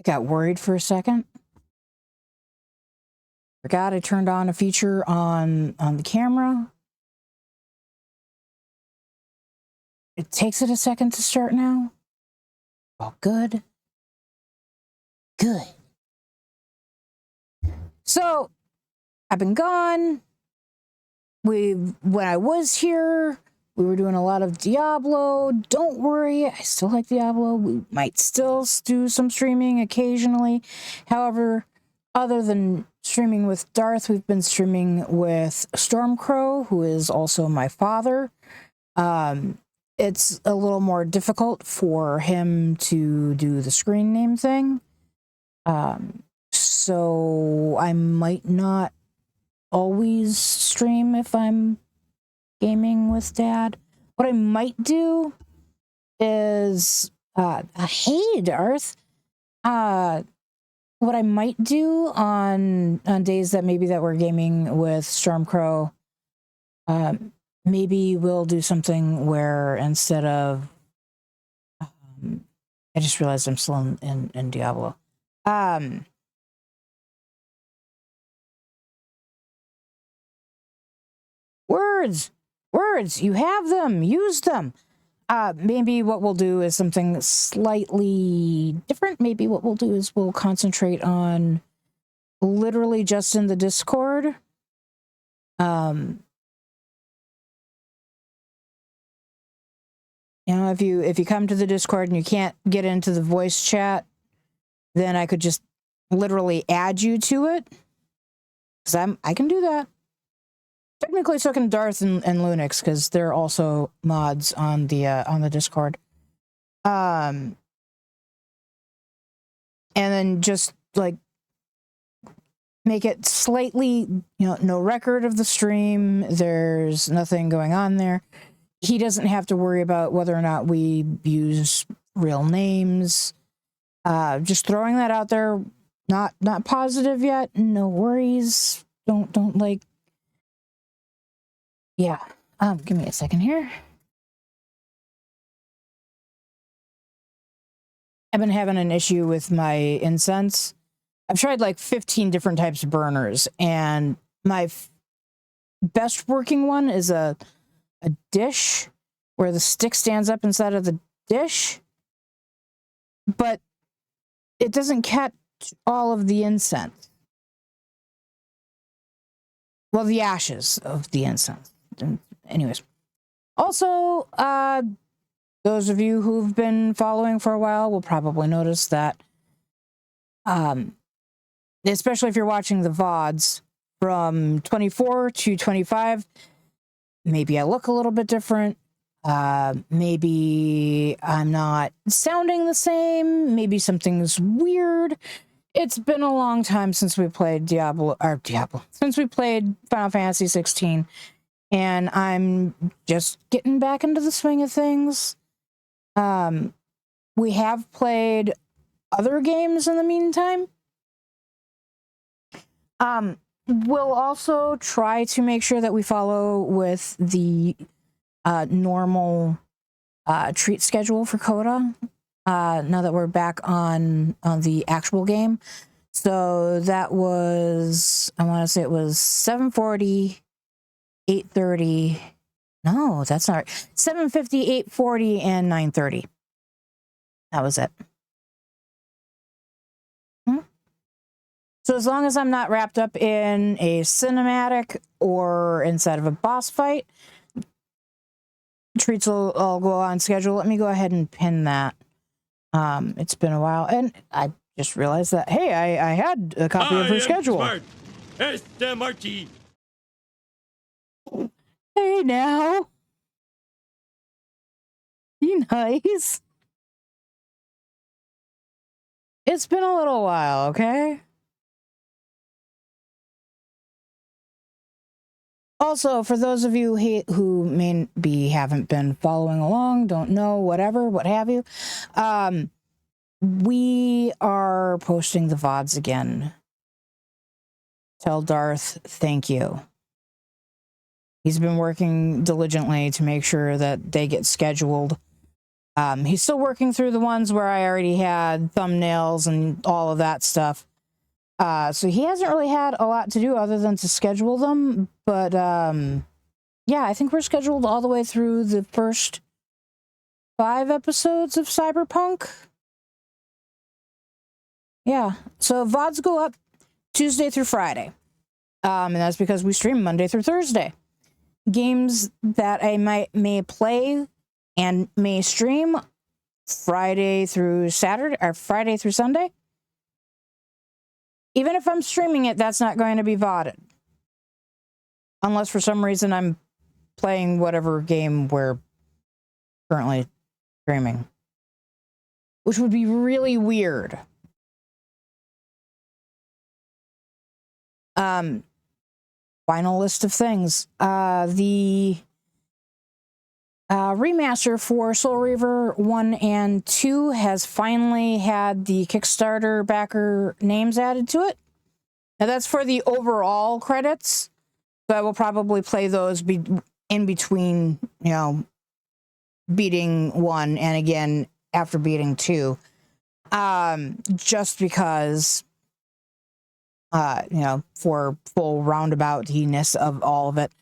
got worried for a second. Forgot I turned on a feature on the camera. It takes it a second to start now. Oh, good. Good. So, I've been gone. When I was here, we were doing a lot of Diablo. Don't worry, I still like Diablo. We might still do some streaming occasionally. However, other than streaming with Darth, we've been streaming with Stormcrow, who is also my father. It's a little more difficult for him to do the screen name thing. So I might not always stream if I'm gaming with Dad. What I might do is, hey, Darth. What I might do on days that maybe that we're gaming with Stormcrow, maybe we'll do something where instead of, I just realized I'm still in Diablo. Words, you have them, use them. Maybe what we'll do is something slightly different. Maybe what we'll do is we'll concentrate on literally just in the Discord. You know, if you come to the Discord and you can't get into the voice chat, then I could just literally add you to it. Because I can do that. Technically, so can Darth and Lunix, because they're also mods on the Discord. And then just like make it slightly, you know, no record of the stream. There's nothing going on there. He doesn't have to worry about whether or not we use real names. Just throwing that out there. Not positive yet. No worries. Don't like. Yeah. Give me a second here. I've been having an issue with my incense. I've tried like 15 different types of burners, and my best working one is a dish where the stick stands up inside of the dish, but it doesn't catch all of the incense. Well, the ashes of the incense. Anyways. Also, those of you who've been following for a while will probably notice that, especially if you're watching the VODs from 24 to 25, maybe I look a little bit different. Maybe I'm not sounding the same. Maybe something's weird. It's been a long time since we played since we played Final Fantasy 16, and I'm just getting back into the swing of things. We have played other games in the meantime. We'll also try to make sure that we follow with the normal treat schedule for Coda. Now that we're back on the actual game. So that was, I want to say it was 7:40, 8:30. No, that's not right. 7:50, 8:40, and 9:30. That was it. So as long as I'm not wrapped up in a cinematic or inside of a boss fight, treats will all go on schedule. Let me go ahead and pin that. It's been a while, and I just realized that, hey, I had a copy of her schedule. Smart. SMRT. Hey, now. Be nice. It's been a little while, okay? Also, for those of you who maybe haven't been following along, don't know, whatever, what have you, we are posting the VODs again. Tell Darth thank you. He's been working diligently to make sure that they get scheduled. He's still working through the ones where I already had thumbnails and all of that stuff. So he hasn't really had a lot to do other than to schedule them. But yeah, I think we're scheduled all the way through the first 5 episodes of Cyberpunk. Yeah, so VODs go up Tuesday through Friday. And that's because we stream Monday through Thursday. Games that I may play and may stream Friday through Saturday or Friday through Sunday. Even if I'm streaming it, that's not going to be VODed. Unless for some reason I'm playing whatever game we're currently streaming. Which would be really weird. Final list of things. The remaster for Soul Reaver 1 and 2 has finally had the Kickstarter backer names added to it. Now that's for the overall credits, so I will probably play those in between, you know, beating 1 and again after beating 2. Just because, you know, for full roundaboutiness of all of it.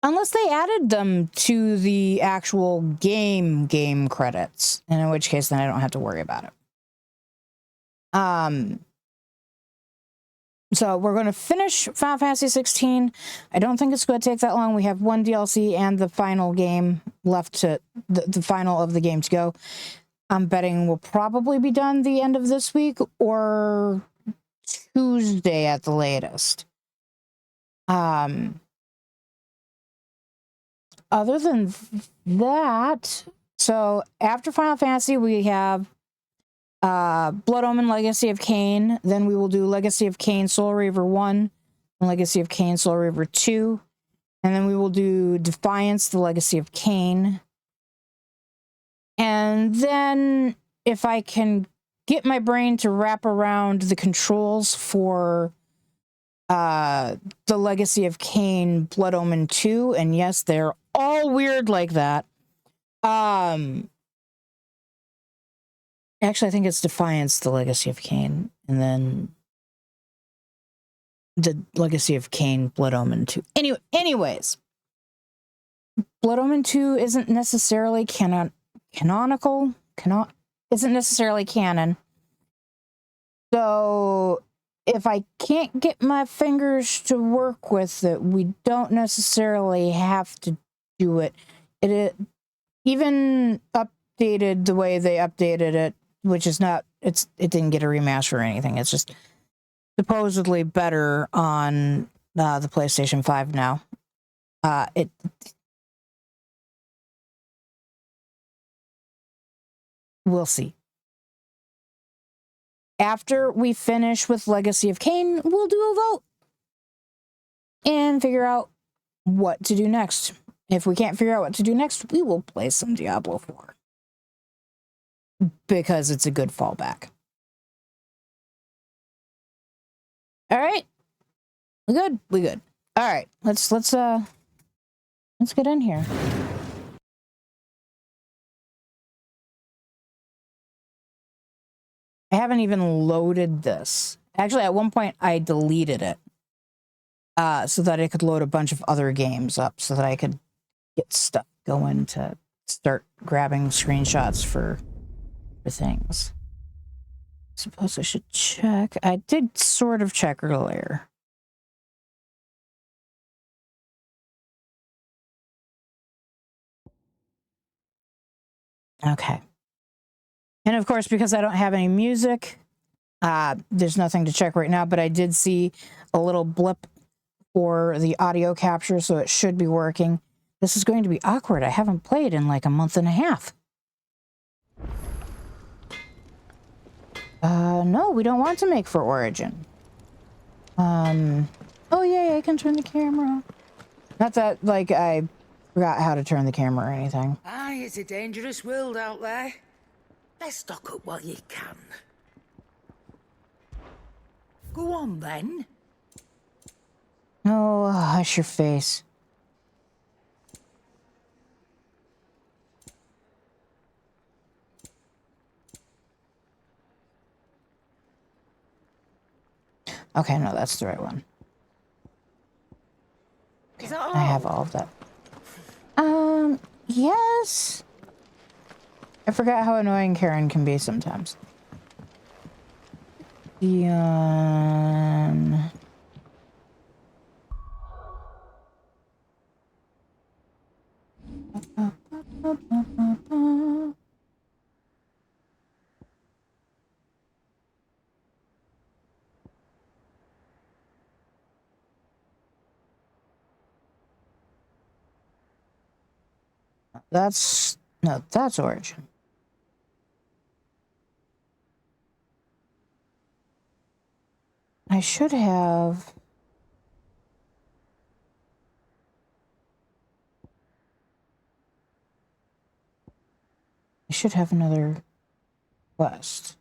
Unless they added them to the actual game credits, and in which case then I don't have to worry about it. So we're going to finish Final Fantasy 16. I don't think it's going to take that long. We have 1 DLC and the final game left to the final of the game to go. I'm betting we'll probably be done the end of this week or Tuesday at the latest. Other than that, so after Final Fantasy, we have Blood Omen Legacy of Kain. Then we will do Legacy of Kain Soul Reaver 1 and Legacy of Kain Soul Reaver 2. And then we will do Defiance, the Legacy of Kain. And then if I can get my brain to wrap around the controls for the Legacy of Kain Blood Omen 2, and yes, they're all weird like that. Actually, I think it's Defiance, the Legacy of Kain, and then the Legacy of Kain Blood Omen 2. Anyways, Blood Omen 2 isn't necessarily canonical. Isn't necessarily canon. So if I can't get my fingers to work with it, we don't necessarily have to do it. It even updated the way they updated it, which is not, it didn't get a remaster or anything. It's just supposedly better on the PlayStation 5 now. We'll see. After we finish with Legacy of Kain, we'll do a vote and figure out what to do next. If we can't figure out what to do next, we will play some Diablo 4. Because it's a good fallback. All right. We good? We good. All right. Let's get in here. I haven't even loaded this. Actually, at one point, I deleted it so that I could load a bunch of other games up so that I could get stuff going to start grabbing screenshots for things. Suppose I should check. I did sort of check earlier. Okay. And of course, because I don't have any music, there's nothing to check right now, but I did see a little blip for the audio capture, so it should be working. This is going to be awkward. I haven't played in like a month and a half. No, we don't want to make for Origin. Oh yeah, I can turn the camera. Not that, like, I forgot how to turn the camera or anything. Aye, it's a dangerous world out there. Let's stock up while you can. Go on, then. Oh, hush your face. Okay, no, that's the right one. Is that all? I have all of that. Yes. I forgot how annoying Karen can be sometimes. Dion. That's no, that's Origin. I should have. I should have another quest.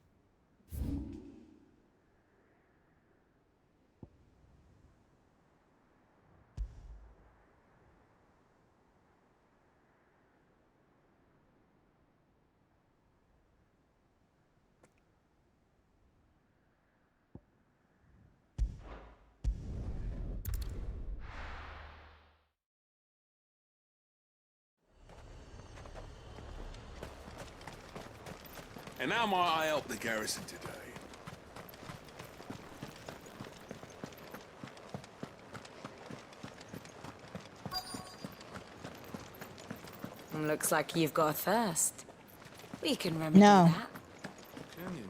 And how might I help the garrison today? Looks like you've got a thirst. We can remedy No. that. Can you?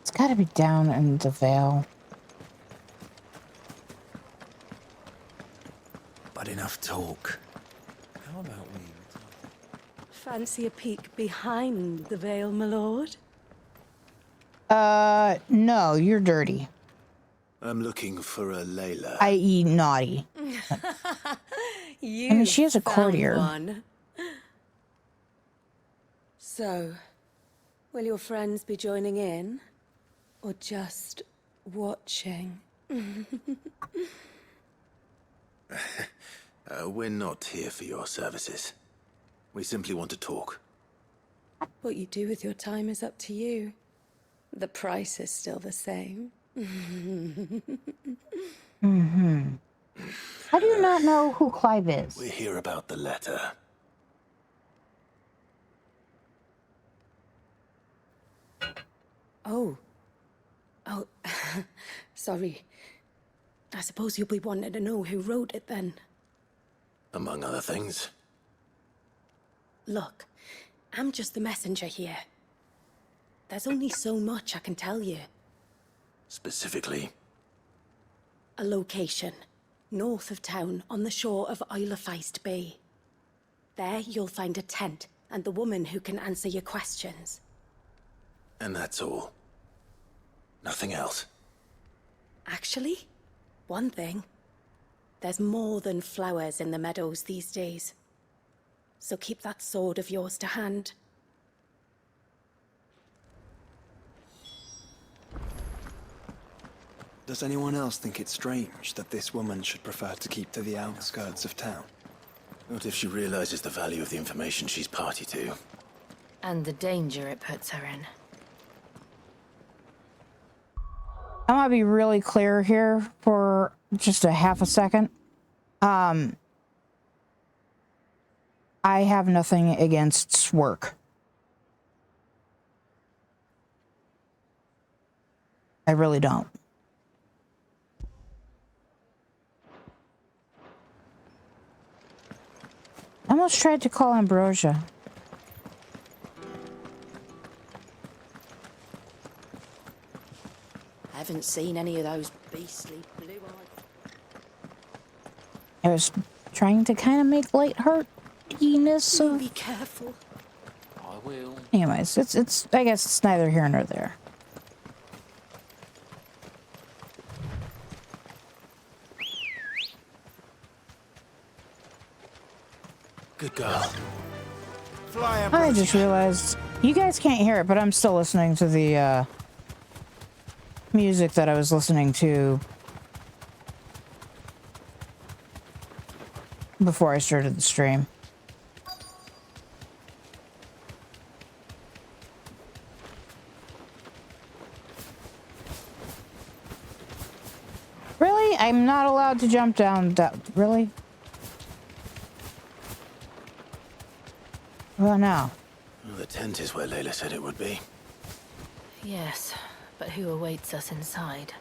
It's got to be down in the Vale. But enough talk. How about we... Fancy a peek behind the veil, my lord? No, you're dirty. I'm looking for a Layla. I.e. naughty. You I mean, she is a found courtier. one. So, will your friends be joining in? Or just watching? We're not here for your services. We simply want to talk. What you do with your time is up to you. The price is still the same. How do you not know who Clive is? We're here about the letter. Oh. Oh, sorry. I suppose you'll be wanting to know who wrote it then. Among other things. Look, I'm just the messenger here. There's only so much I can tell you. Specifically. A location, north of town, on the shore of Isle of Feist Bay. There you'll find a tent and the woman who can answer your questions. And that's all. Nothing else. Actually, one thing. There's more than flowers in the meadows these days. So keep that sword of yours to hand. Does anyone else think it's strange that this woman should prefer to keep to the outskirts of town? What if she realizes the value of the information she's party to? And the danger it puts her in. I want to be really clear here for just a half a second. I have nothing against work. I really don't. I almost tried to call Ambrosia. I haven't seen any of those beastly blue eyes. I was trying to kind of make lightheartedness of... Be careful. I will. Anyways, it's I guess it's neither here nor there. Good girl. I just realized you guys can't hear it, but I'm still listening to the music that I was listening to before I started the stream. I'm not allowed to jump down that. Really? Well, now. Well, the tent is where Layla said it would be. Yes, but who awaits us inside?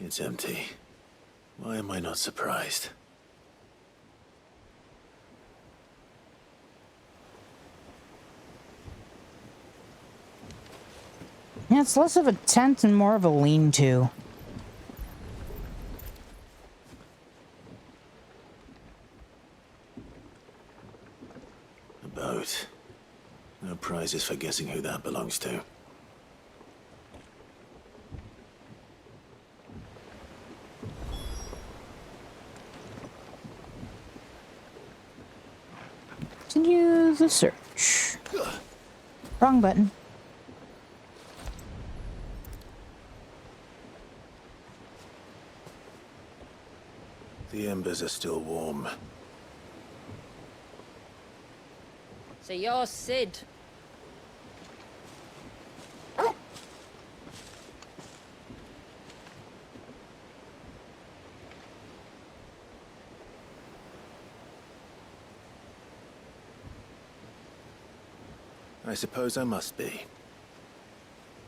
It's empty. Why am I not surprised? Yeah, it's less of a tent and more of a lean-to. A boat. No prizes for guessing who that belongs to. Continue the search. Wrong button. The embers are still warm. So you're Sid. I suppose I must be.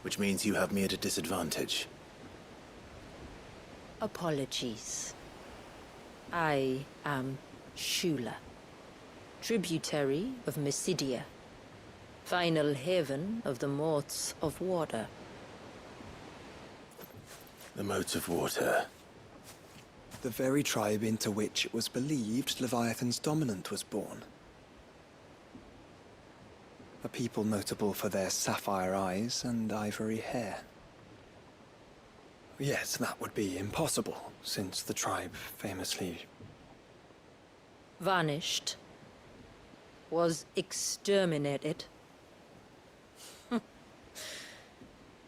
Which means you have me at a disadvantage. Apologies. I am Shula, tributary of Mysidia, final haven of the Moats of Water. The moats of water. The very tribe into which it was believed Leviathan's dominant was born. A people notable for their sapphire eyes and ivory hair. Yet that would be impossible, since the tribe famously... Vanished. Was exterminated.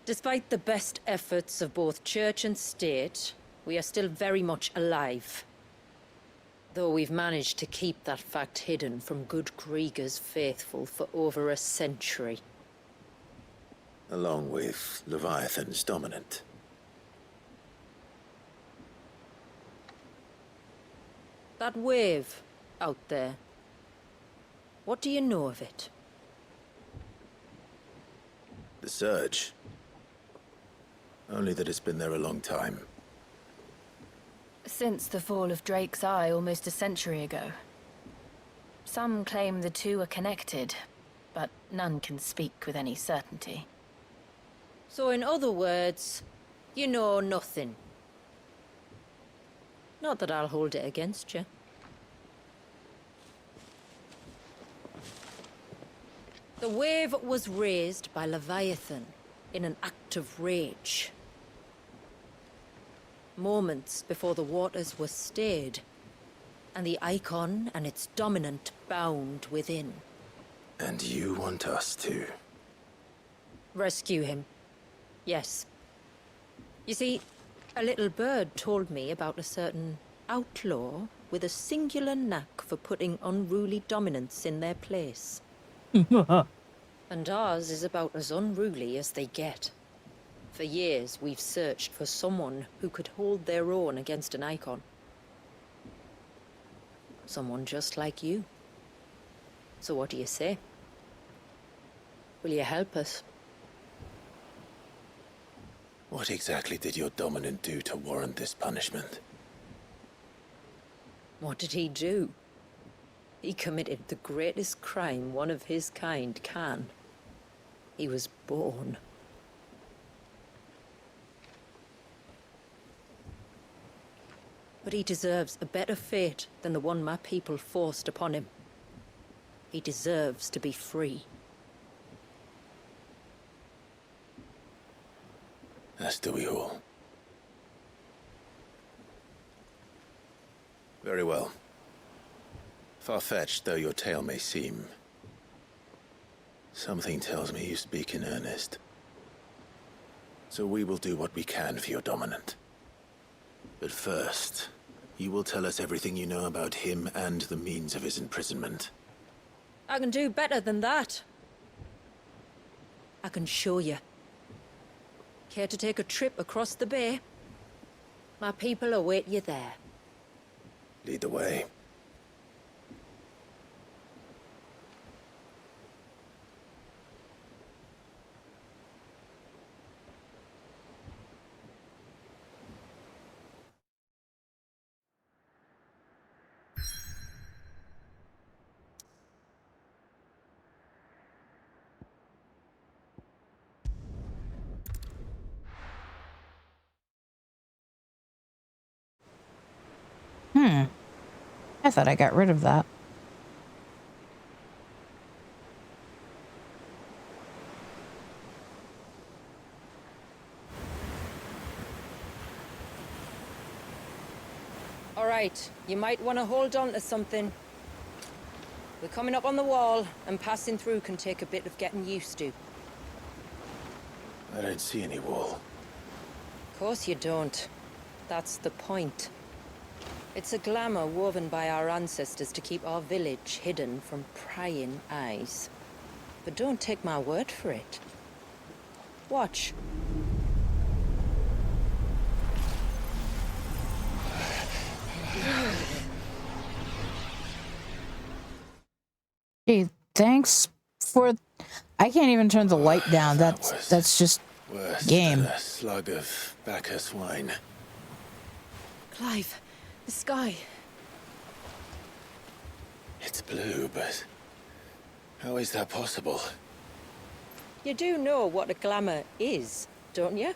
Despite the best efforts of both church and state, we are still very much alive. Though we've managed to keep that fact hidden from good Krieger's faithful for over a century. Along with Leviathan's dominant. That wave out there. What do you know of it? The surge. Only that it's been there a long time. Since the fall of Drake's Eye almost a century ago. Some claim the two are connected, but none can speak with any certainty. So in other words, you know nothing. Not that I'll hold it against you. The wave was raised by Leviathan in an act of rage. Moments before the waters were stayed, and the icon and its dominant bound within. And you want us to? Rescue him. Yes. You see, a little bird told me about a certain outlaw with a singular knack for putting unruly dominants in their place. And ours is about as unruly as they get. For years, we've searched for someone who could hold their own against an icon. Someone just like you. So what do you say? Will you help us? What exactly did your dominant do to warrant this punishment? What did he do? He committed the greatest crime one of his kind can. He was born. But he deserves a better fate than the one my people forced upon him. He deserves to be free. As do we all. Very well. Far-fetched though your tale may seem, something tells me you speak in earnest. So we will do what we can for your dominant. But first, you will tell us everything you know about him and the means of his imprisonment. I can do better than that. I can show you. Care to take a trip across the bay? My people await you there. Lead the way. I thought I got rid of that. All right, you might want to hold on to something. We're coming up on the wall, and passing through can take a bit of getting used to. I don't see any wall. Of course you don't. That's the point. It's a glamour woven by our ancestors to keep our village hidden from prying eyes. But don't take my word for it. Watch. Gee, thanks for... I can't even turn the light down. That's just Worse game. than a slug of Bacchus wine. Clive, the sky. It's blue, but how is that possible? You do know what a glamour is, don't you?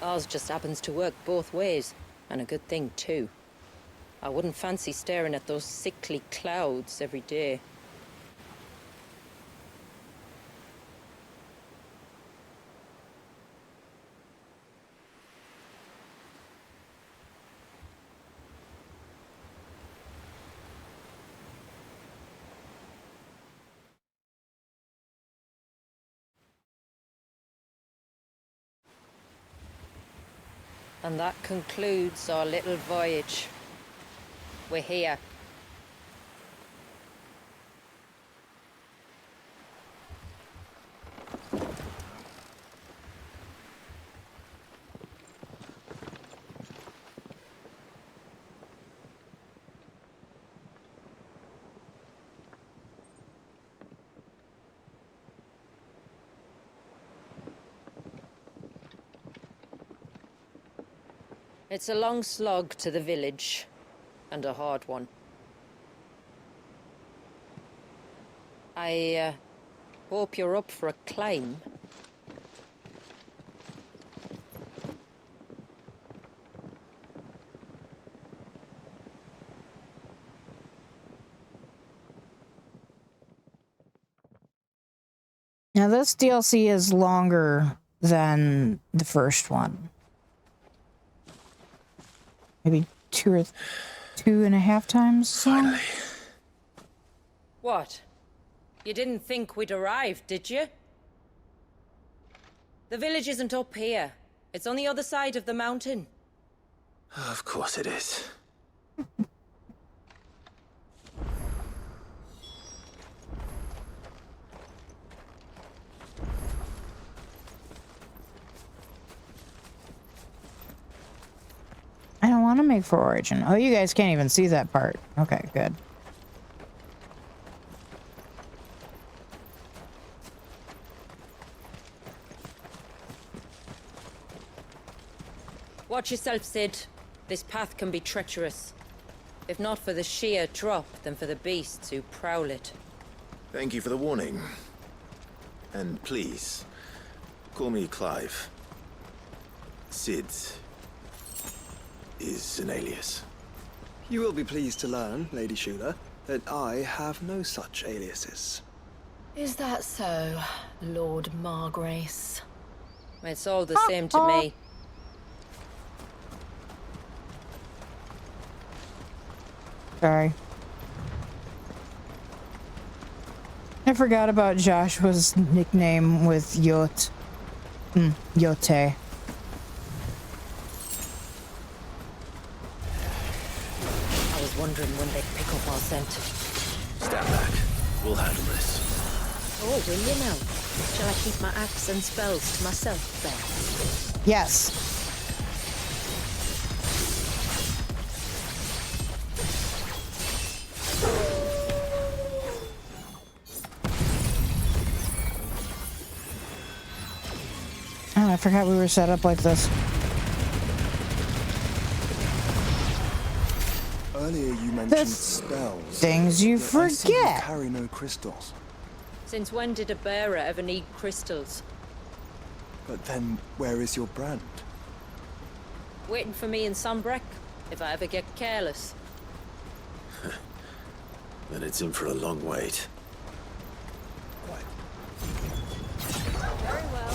Ours just happens to work both ways, and a good thing too. I wouldn't fancy staring at those sickly clouds every day. And that concludes our little voyage. We're here. It's a long slog to the village, and a hard one. I hope you're up for a climb. Now this DLC is longer than the first one. Maybe 2.5 times long? Finally. What? You didn't think we'd arrived, did you? The village isn't up here. It's on the other side of the mountain. Of course it is. I don't want to make for Origin. Oh, you guys can't even see that part. Okay, good. Watch yourself, Sid. This path can be treacherous. If not for the sheer drop, then for the beasts who prowl it. Thank you for the warning. And please, call me Clive. Sid is an alias. You will be pleased to learn, Lady Shula, that I have no such aliases. Is that so, Lord Margrace? It's all the same to me. Sorry. I forgot about Joshua's nickname with Yote. was wondering when they'd pick up our scent. Stand back. We'll handle this. Oh, will you now? Shall I keep my axe and spells to myself then? Yes. Oh, I forgot we were set up like this. Earlier you mentioned There's spells. things you yet I see you forget. carry no crystals. Since when did a bearer ever need crystals? But then, where is your brand? Waiting for me in Sombrek, if I ever get careless. Then it's in for a long wait. Very well.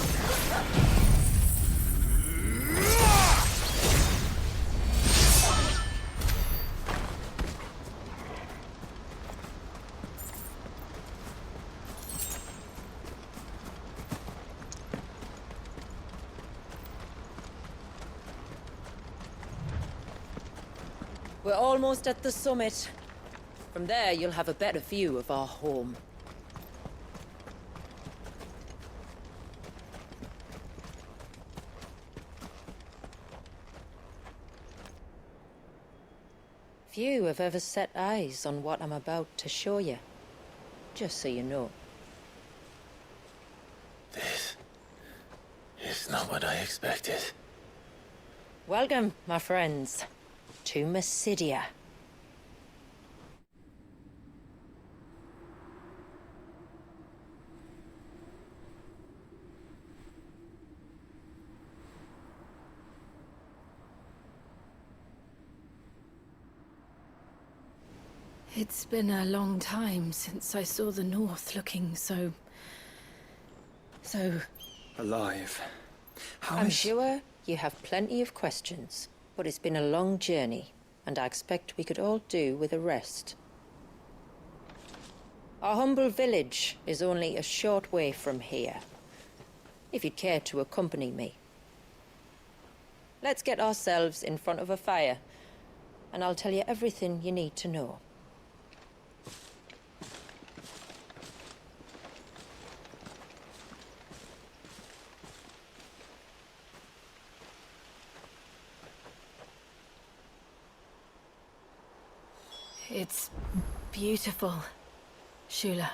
We're almost at the summit. From there, you'll have a better view of our home. Few have ever set eyes on what I'm about to show you. Just so you know. This is not what I expected. Welcome, my friends, to Mysidia. It's been a long time since I saw the North looking so... Alive. How I'm is- sure you have plenty of questions, but it's been a long journey, and I expect we could all do with a rest. Our humble village is only a short way from here, if you'd care to accompany me. Let's get ourselves in front of a fire, and I'll tell you everything you need to know. It's beautiful, Shula.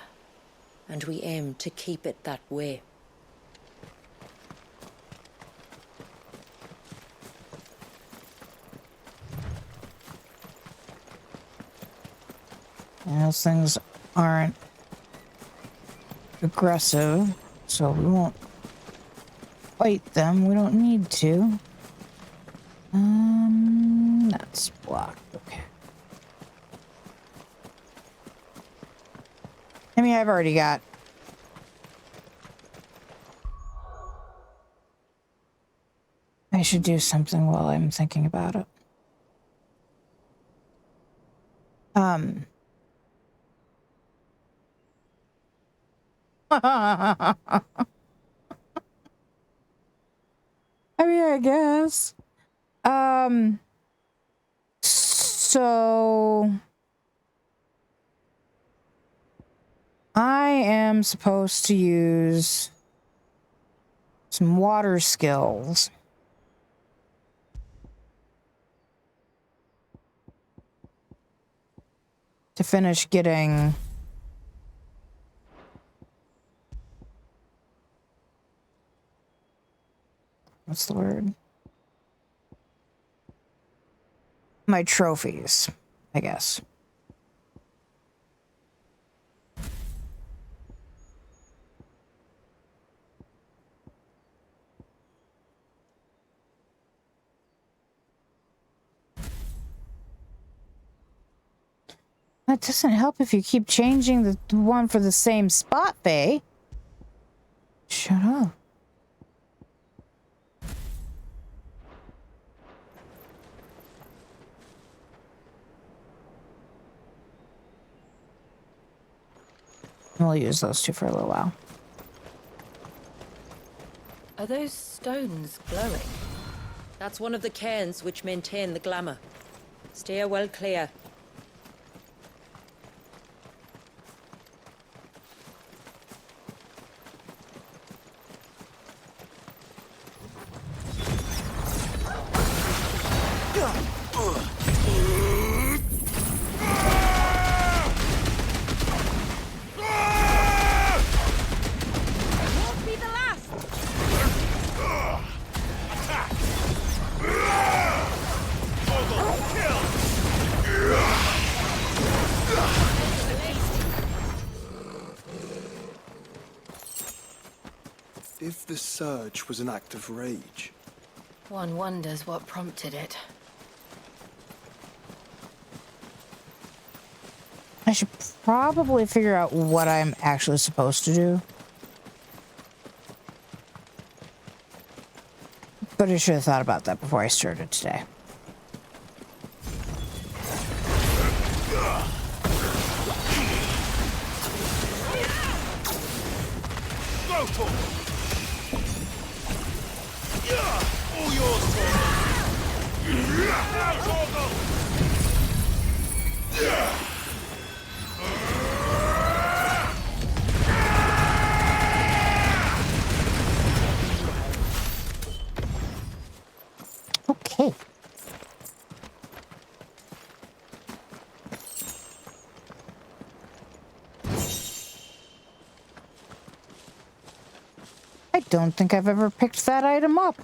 And we aim to keep it that way. And those things aren't aggressive, so we won't fight them. We don't need to. That's blocked. Okay. I mean, I've already got... I should do something while I'm thinking about it. I mean, I guess. So... I am supposed to use some water skills. To finish getting... What's the word? My trophies, I guess. That doesn't help if you keep changing the one for the same spot, Faye. Shut up. We'll use those two for a little while. Are those stones glowing? That's one of the cairns which maintain the glamour. Steer well clear. If the surge was an act of rage, One wonders what prompted it. I should probably figure out what I'm actually supposed to do. But I should have thought about that before I started today. Go for it! All yours, Torgal! Now, Torgal! Okay. I don't think I've ever picked that item up.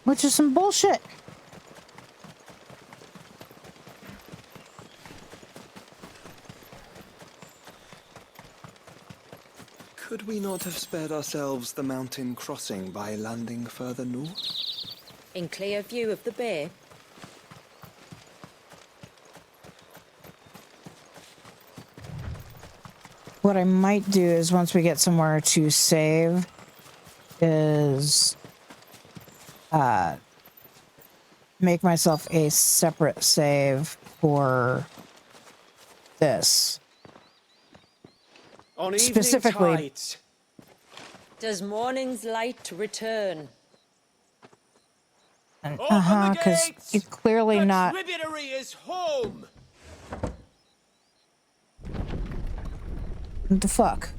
Which is some bullshit. could we not have spared ourselves the mountain crossing by landing further north? In clear view of the bay? What I might do is once we get somewhere to save is make myself a separate save for this. On evening Specifically- tides. Does morning's light return? And, Open the because gates! you're clearly The not. tributary is home! What the fuck?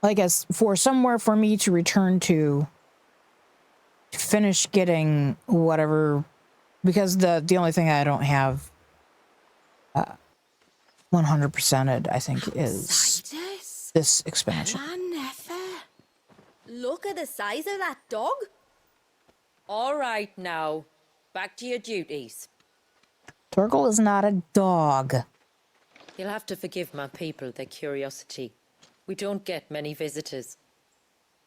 I guess for somewhere for me to return to finish getting whatever, because the only thing I don't have 100%ed, I think, is Outsiders? this expansion. Never. Look at the size of that dog. All right now, back to your duties. Torgal is not a dog. You'll have to forgive my people their curiosity. We don't get many visitors.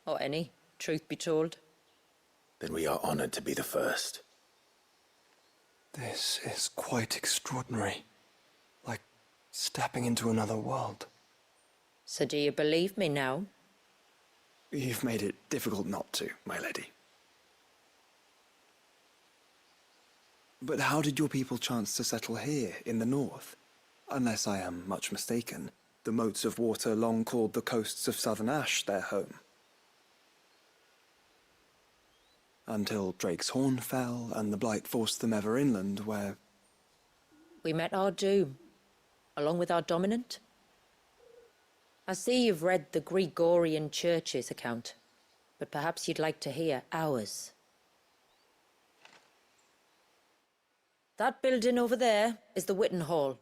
Or any, truth be told. Then we are honored to be the first. This is quite extraordinary. Like stepping into another world. So do you believe me now? You've made it difficult not to, my lady. But how did your people chance to settle here in the north? Unless I am much mistaken, the moats of water long called the coasts of southern Ash their home. Until Drake's Horn fell and the Blight forced them ever inland, where... We met our doom, along with our dominant. I see you've read the Gregorian Church's account, but perhaps you'd like to hear ours. That building over there is the Witten Hall.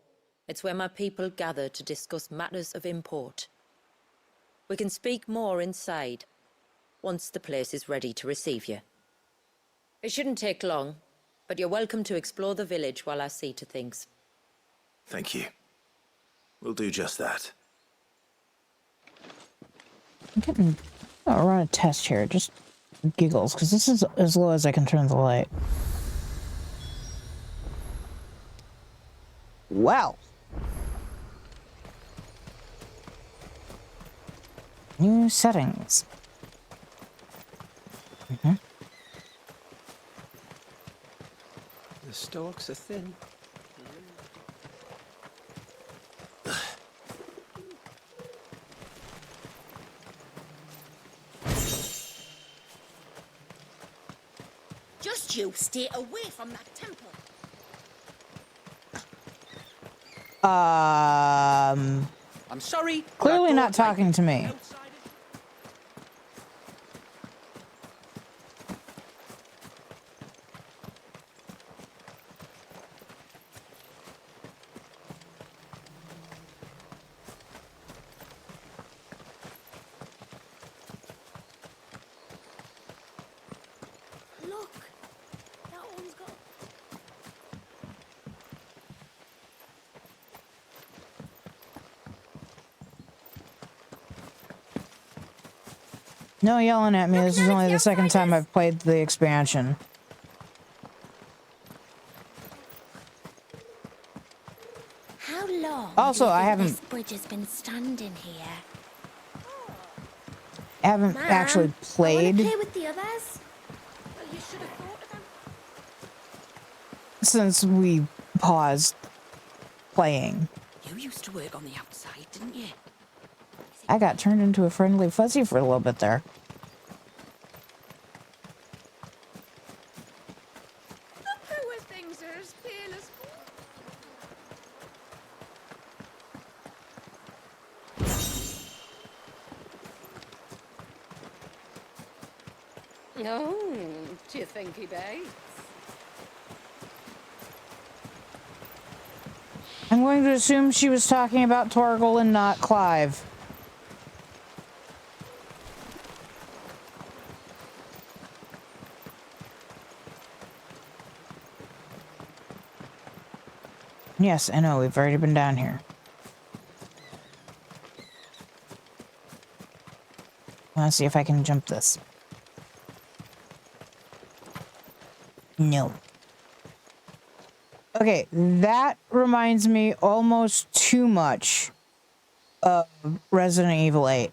It's where my people gather to discuss matters of import. We can speak more inside, once the place is ready to receive you. It shouldn't take long, but you're welcome to explore the village while I see to things. Thank you. We'll do just that. I'm getting. I'll run a test here, just giggles, because this is as low as I can turn the light. Wow. New settings. The stalks are thin. Just you stay away from that temple. I'm sorry. but I Clearly don't not like talking to me. outsiders. No yelling at me. Look, This is Nana, only the the second time outsiders. I've played the expansion. How long Also, do you I think haven't this bridge has been standing here? actually Mom, I want played to play with the others. Well, you should have thought of them. since we paused playing. You used to work on the outside, didn't you? I got turned into a friendly fuzzy for a little bit there. Look where things are as pale as... Oh, do you think he bites? I'm going to assume she was talking about Torgal and not Clive. Yes, I know, we've already been down here. I want to see if I can jump this. No. Okay, that reminds me almost too much of Resident Evil 8.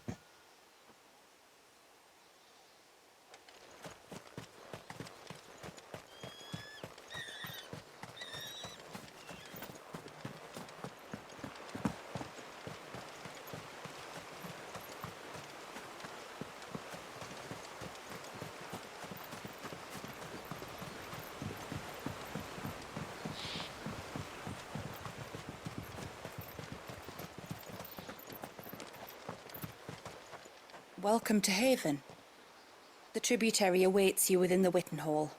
Welcome to Haven. The tributary awaits you within the Witten Hall.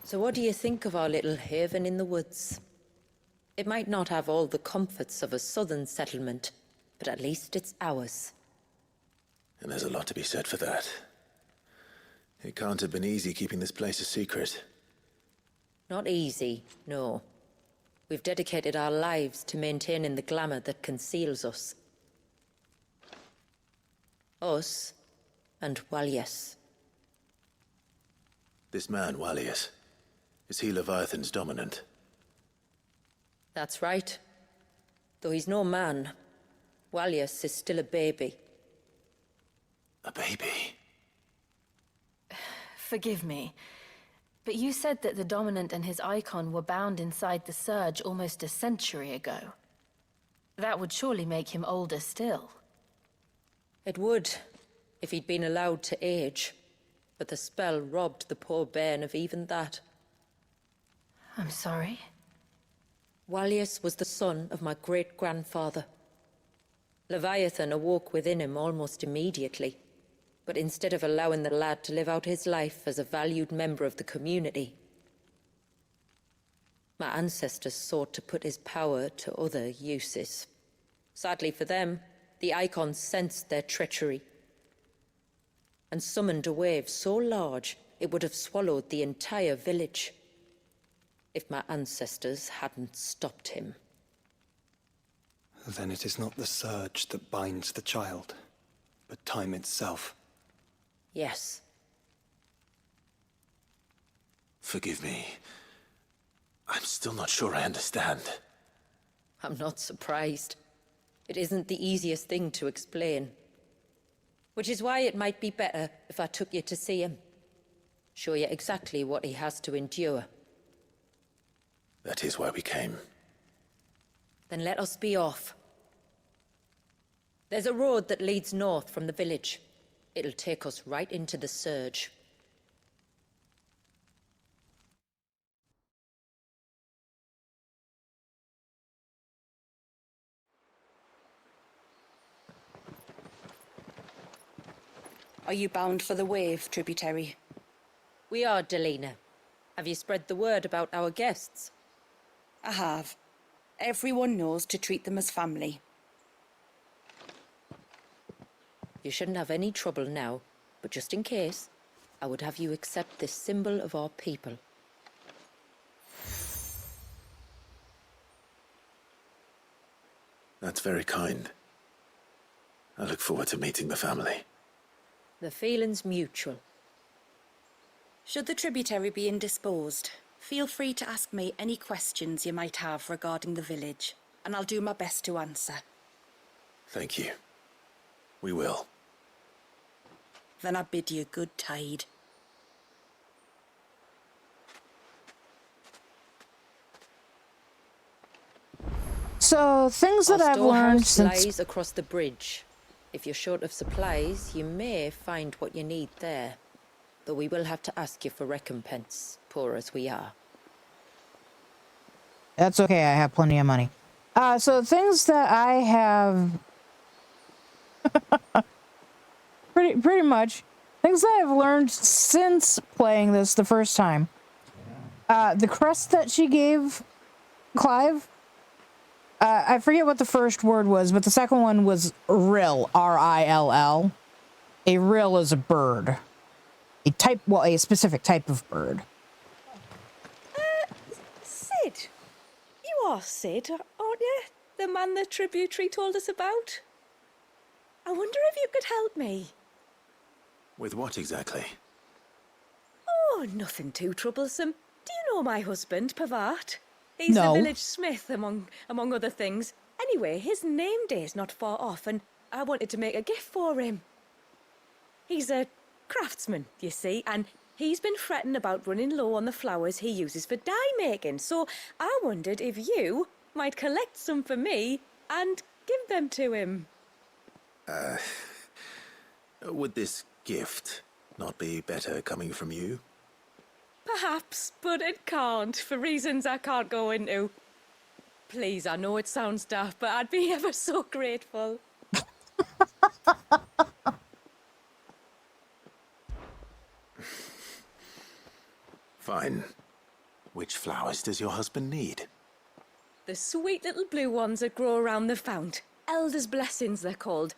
So what do you think of our little haven in the woods? It might not have all the comforts of a southern settlement, but at least it's ours. And there's a lot to be said for that. It can't have been easy keeping this place a secret. Not easy, no. We've dedicated our lives to maintaining the glamour that conceals us. Us and Walyas. This man, Walyas, is he Leviathan's dominant? That's right. Though he's no man, Walyas is still a baby. A baby? Forgive me, but you said that the Dominant and his icon were bound inside the Surge almost a century ago. That would surely make him older still. It would, if he'd been allowed to age. But the spell robbed the poor bairn of even that. I'm sorry? Walyas was the son of my great-grandfather. Leviathan awoke within him almost immediately. But instead of allowing the lad to live out his life as a valued member of the community, my ancestors sought to put his power to other uses. Sadly for them, the icons sensed their treachery and summoned a wave so large it would have swallowed the entire village if my ancestors hadn't stopped him. Then it is not the surge that binds the child, but time itself. Yes. Forgive me. I'm still not sure I understand. I'm not surprised. It isn't the easiest thing to explain. Which is why it might be better if I took you to see him. Show you exactly what he has to endure. That is why we came. Then let us be off. There's a road that leads north from the village. It'll take us right into the Surge. Are you bound for the Wave, tributary? We are, Delina. Have you spread the word about our guests? I have. Everyone knows to treat them as family. You shouldn't have any trouble now, but just in case, I would have you accept this symbol of our people. That's very kind. I look forward to meeting the family. The feeling's mutual. Should the tributary be indisposed, feel free to ask me any questions you might have regarding the village, and I'll do my best to answer. Thank you. We will. Then I bid you good tide. So, things that Our I've learned storehouse since... lies across the bridge. If you're short of supplies, you may find what you need there. Though we will have to ask you for recompense, poor as we are. That's okay, I have plenty of money. So things that I have... pretty much. Things that I've learned since playing this the first time. The crest that she gave Clive... I forget what the first word was, but the second one was rill, R-I-L-L. A rill is a bird. A specific type of bird. Sid. You are Sid, aren't you? The man the tributary told us about? I wonder if you could help me. With what exactly? Oh, nothing too troublesome. Do you know my husband, Pavat? He's No. the village smith, among other things. Anyway, his name day's not far off, and I wanted to make a gift for him. He's a craftsman, you see, and he's been fretting about running low on the flowers he uses for dye making, so I wondered if you might collect some for me and give them to him. Would this gift not be better coming from you? Perhaps, but it can't, for reasons I can't go into. Please, I know it sounds daft, but I'd be ever so grateful. Fine. Which flowers does your husband need? The sweet little blue ones that grow around the fount. Elder's blessings, they're called.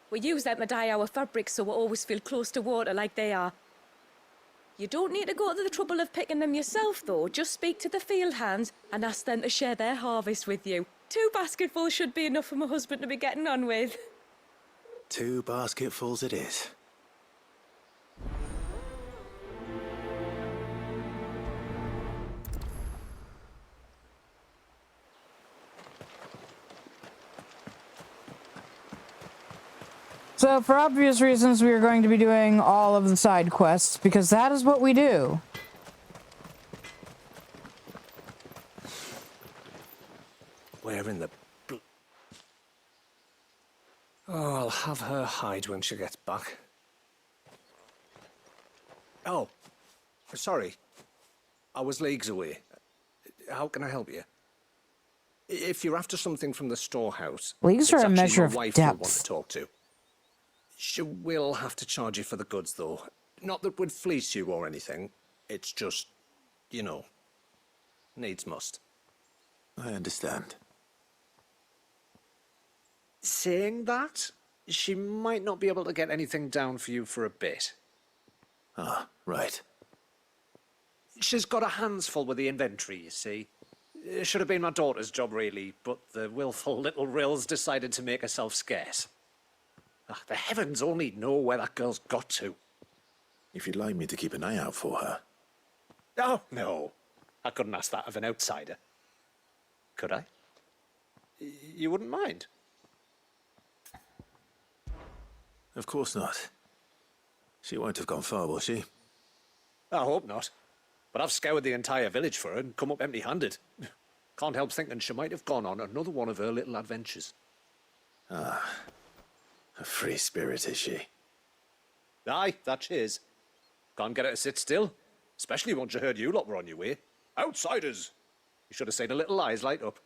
We use them to dye our fabrics so we always feel close to water like they are. You don't need to go to the trouble of picking them yourself, though. Just speak to the field hands and ask them to share their harvest with you. 2 basketfuls should be enough for my husband to be getting on with. 2 basketfuls it is. So, for obvious reasons, we are going to be doing all of the side quests, because that is what we do. Where in the... Oh, I'll have her hide when she gets back. Oh, sorry. I was leagues away. How can I help you? If you're after something from the storehouse... Leagues are a measure of you'll want depth. to talk to. She will have to charge you for the goods, though. Not that we'd fleece you or anything. It's just, you know, needs must. I understand. Saying that, she might not be able to get anything down for you for a bit. Ah, right. She's got her hands full with the inventory, you see. It should have been my daughter's job, really, but the willful little rills decided to make herself scarce. The heavens only know where that girl's got to. If you'd like me to keep an eye out for her. Oh, no. I couldn't ask that of an outsider. Could I? You wouldn't mind? Of course not. She won't have gone far, will she? I hope not. But I've scoured the entire village for her and come up empty-handed. Can't help thinking she might have gone on another one of her little adventures. Ah. A free spirit, is she? Aye, that she is. Can't get her to sit still. Especially once you heard you lot were on your way. Outsiders! You should have seen her little eyes light up.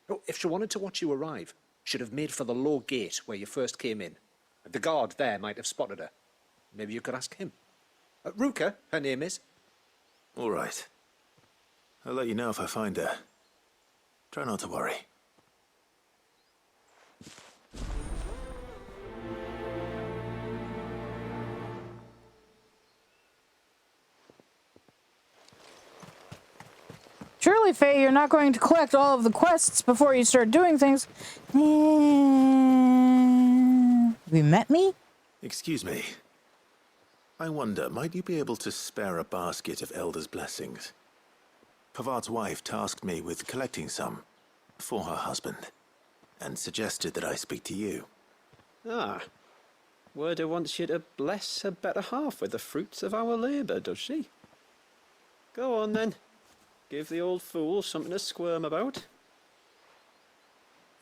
Oh, if she wanted to watch you arrive, she'd have made for the low gate where you first came in. The guard there might have spotted her. Maybe you could ask him. Ruka, her name is. All right. I'll let you know if I find her. Try not to worry. Surely, Faye, you're not going to collect all of the quests before you start doing things. Have you met me? Excuse me. I wonder, might you be able to spare a basket of Elder's blessings? Pavart's wife tasked me with collecting some for her husband, and suggested that I speak to you. Ah. Werda wants you to bless her better half with the fruits of our labour, does she? Go on then. Give the old fool something to squirm about.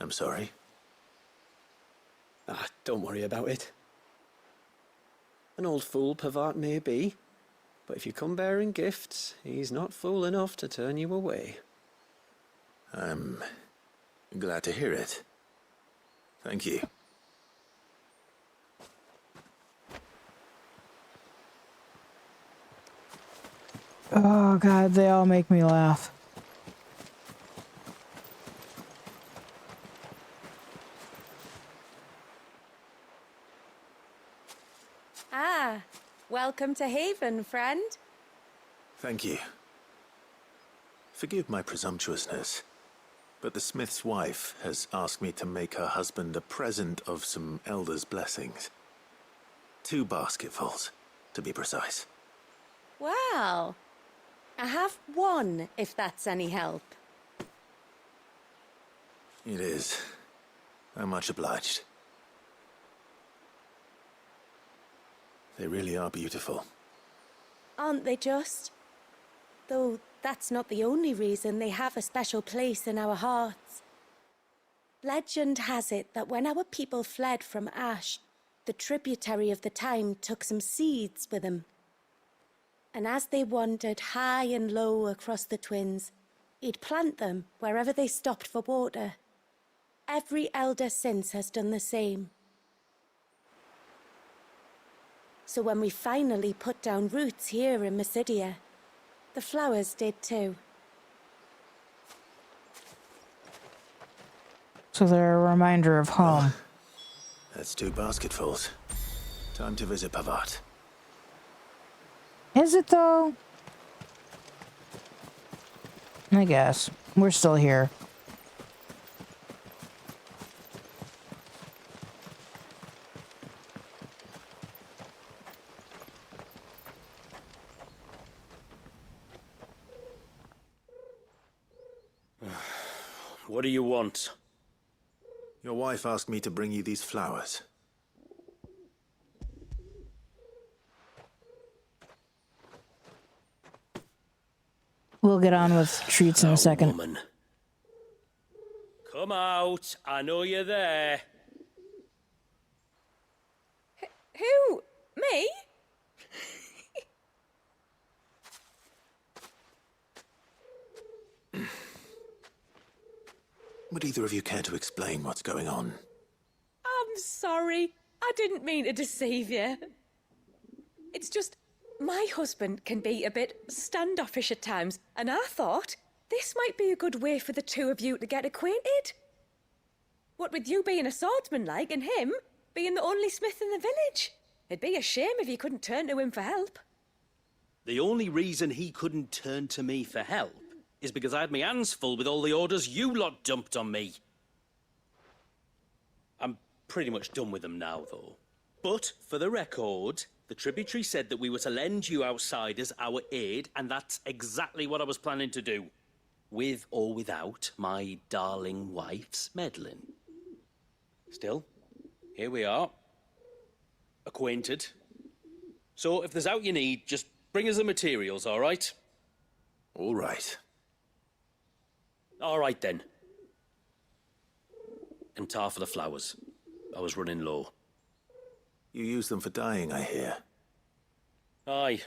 I'm sorry. Ah, don't worry about it. An old fool Pavart may be, but if you come bearing gifts, he's not fool enough to turn you away. I'm glad to hear it. Thank you. Oh, God, they all make me laugh. Ah, welcome to Haven, friend. Thank you. Forgive my presumptuousness, but the smith's wife has asked me to make her husband a present of some Elder's blessings. 2 basketfuls, to be precise. Well, I have one, if that's any help. It is. I'm much obliged. They really are beautiful. Aren't they just? Though that's not the only reason they have a special place in our hearts. Legend has it that when our people fled from Ash, the tributary of the time took some seeds with them. And as they wandered high and low across the Twins, he'd plant them wherever they stopped for water. Every elder since has done the same. So when we finally put down roots here in Mysidia, the flowers did too. So they're a reminder of home. That's 2 basketfuls. Time to visit Pavart. Is it, though? I guess. We're still here. What do you want? Your wife asked me to bring you these flowers. We'll get on with treats in a second. Woman. Come out. I know you're there. Who? Me? Would either of you care to explain what's going on? I'm sorry. I didn't mean to deceive you. It's just, my husband can be a bit standoffish at times, and I thought this might be a good way for the 2 of you to get acquainted. What with you being a swordsman like, and him being the only smith in the village. It'd be a shame if you couldn't turn to him for help. The only reason he couldn't turn to me for help is because I had my hands full with all the orders you lot dumped on me. I'm pretty much done with them now, though. But, for the record, the tributary said that we were to lend you outsiders our aid, and that's exactly what I was planning to do. With or without my darling wife's meddling. Still, here we are. Acquainted. So, if there's out you need, just bring us the materials, all right? All right. All right, then. And tar for the flowers. I was running low. You use them for dyeing, I hear. Aye.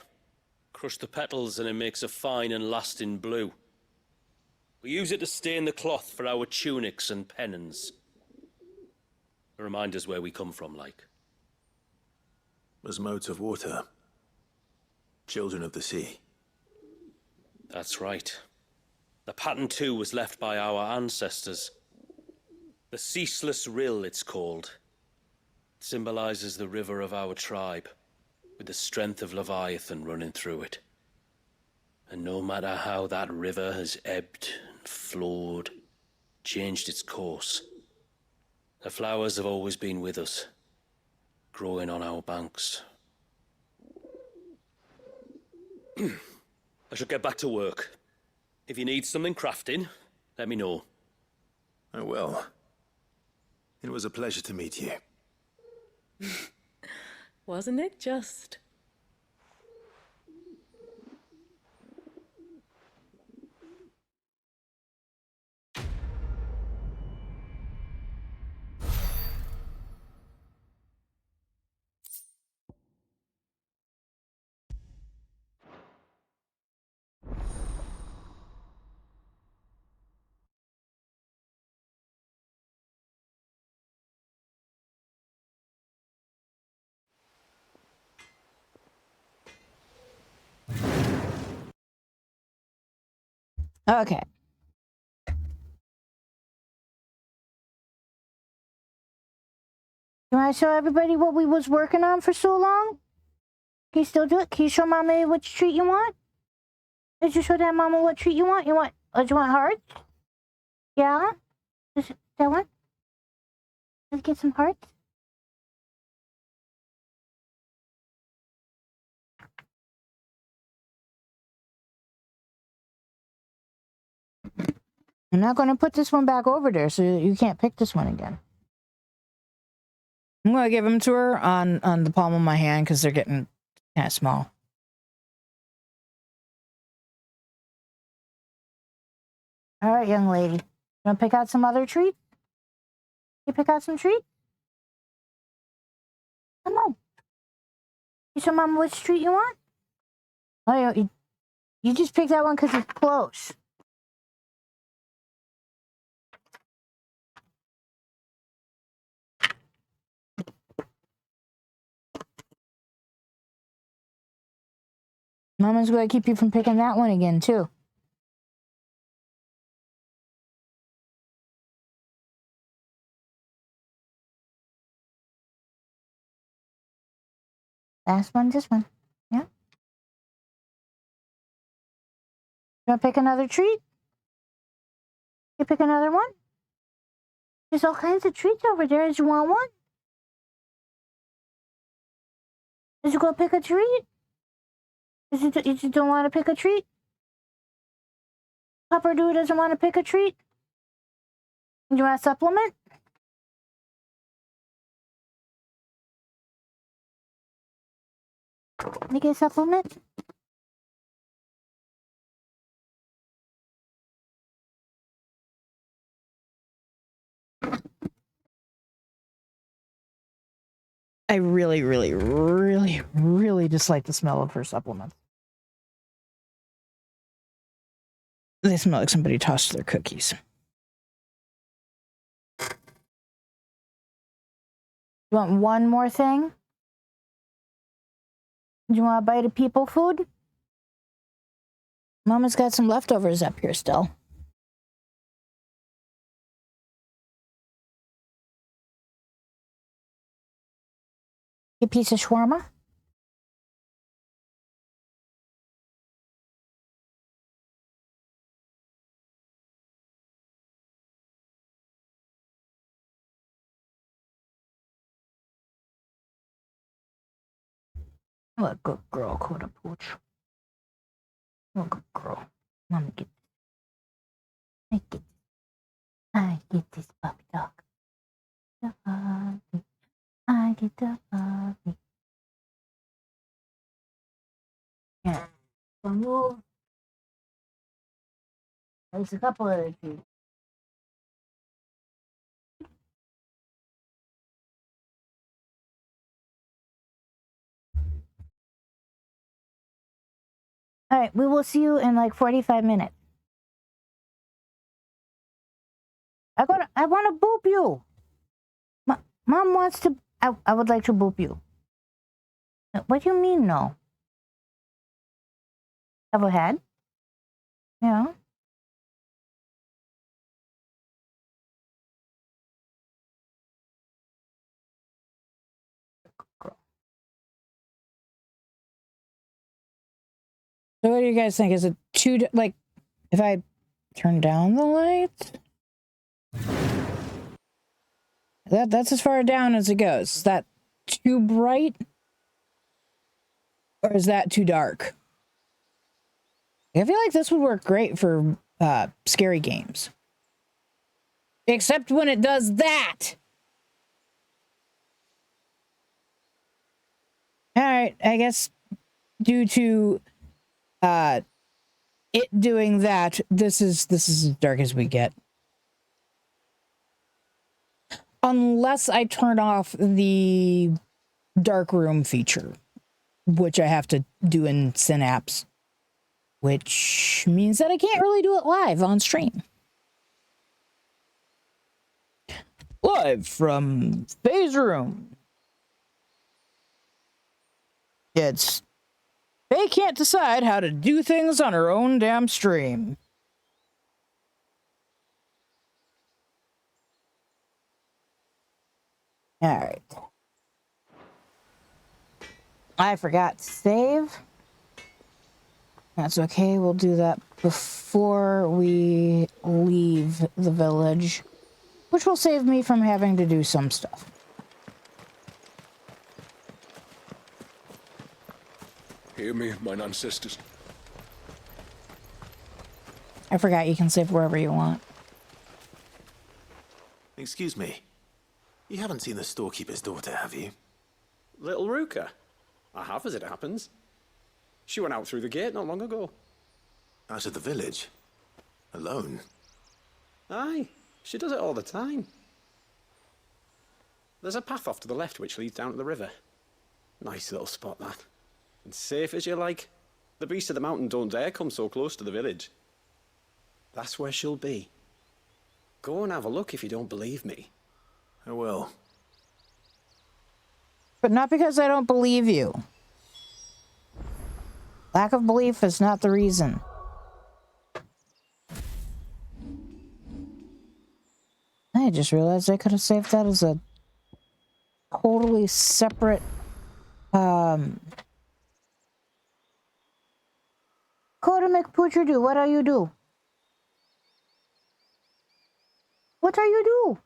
Crush the petals and it makes a fine and lasting blue. We use it to stain the cloth for our tunics and pennons. To remind us where we come from, like. As modes of water. Children of the sea. That's right. The pattern too was left by our ancestors. The Ceaseless Rill, it's called. It symbolizes the river of our tribe, with the strength of Leviathan running through it. And no matter how that river has ebbed and flowed, changed its course, the flowers have always been with us, growing on our banks. I should get back to work. If you need something crafting, let me know. I will. It was a pleasure to meet you. Wasn't it just? Okay. You want to show everybody what we was working on for so long? Can you still do it? Can you show Mama which treat you want? Did you show that Mama what treat you want? Do you want hearts? Yeah? That one? Let's get some hearts. I'm not going to put this one back over there, so you can't pick this one again. I'm going to give them to her on the palm of my hand because they're getting kind of small. All right, young lady. You want to pick out some other treats? You pick out some treats? Come on. You show Mama which treat you want? Oh, you just picked that one because it's close. Mama's going to keep you from picking that one again, too. Last one, this one. Yeah. You want to pick another treat? You pick another one? There's all kinds of treats over there. Did you want one? Did you go pick a treat? You just don't want to pick a treat? Pupperdo doesn't want to pick a treat? Do you want a supplement? You get a supplement? I really, really, really, really dislike the smell of her supplements. They smell like somebody tossed their cookies. You want one more thing? Do you want a bite of people food? Mama's got some leftovers up here still. A piece of shawarma? What a good girl, Coda Pooch. What a good girl. Mama get this. I get this puppy dog. The puppy. I get the puppy. Yeah. So move. There's a couple other trees. All right, we will see you in like 45 minutes. I want to boop you. Mom wants to. I would like to boop you. What do you mean, no? Have a head? Yeah. So what do you guys think? Is it too, like, if I turn down the lights? That's as far down as it goes. Is that too bright? Or is that too dark? I feel like this would work great for scary games. Except when it does that. Alright, I guess due to it doing that, this is as dark as we get. Unless I turn off the dark room feature, which I have to do in Synapse, which means that I can't really do it live on stream. Live from Phase Room. It's Faye can't decide how to do things on her own damn stream. Alright. I forgot to save. That's okay, we'll do that before we leave the village, which will save me from having to do some stuff. Hear me, mine ancestors. I forgot you can save wherever you want. Excuse me. You haven't seen the storekeeper's daughter, have you? Little Ruka? I have, as it happens. She went out through the gate not long ago. Out of the village? Alone? Aye, she does it all the time. There's a path off to the left which leads down to the river. Nice little spot, that. And safe as you like. The beasts of the mountain don't dare come so close to the village. That's where she'll be. Go and have a look if you don't believe me. I will. But not because I don't believe you. Lack of belief is not the reason. I just realized I could have saved that as a totally separate Kodamek Puchudu, what are you do? What are you do?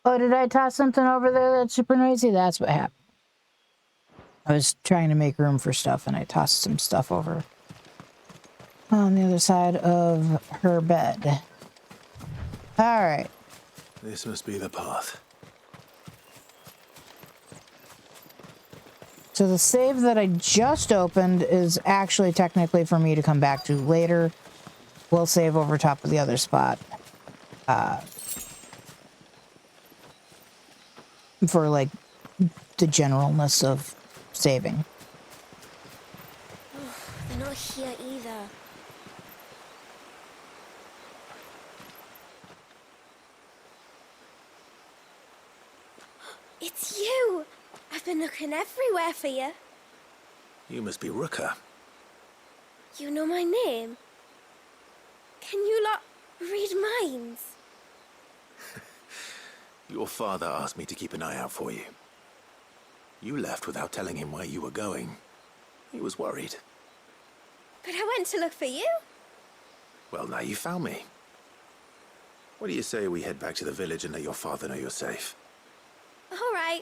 Oh, did I toss something over there that's super noisy? That's what happened. I was trying to make room for stuff and I tossed some stuff over on the other side of her bed. All right. This must be the path. So the save that I just opened is actually technically for me to come back to later. We'll save over top of the other spot. For like the generalness of saving. Oh, they're not here either. It's you! I've been looking everywhere for you. You must be Ruka. You know my name? Can you lot read minds? Your father asked me to keep an eye out for you. You left without telling him where you were going. He was worried. But I went to look for you. Well, now you found me. What do you say we head back to the village and let your father know you're safe? All right.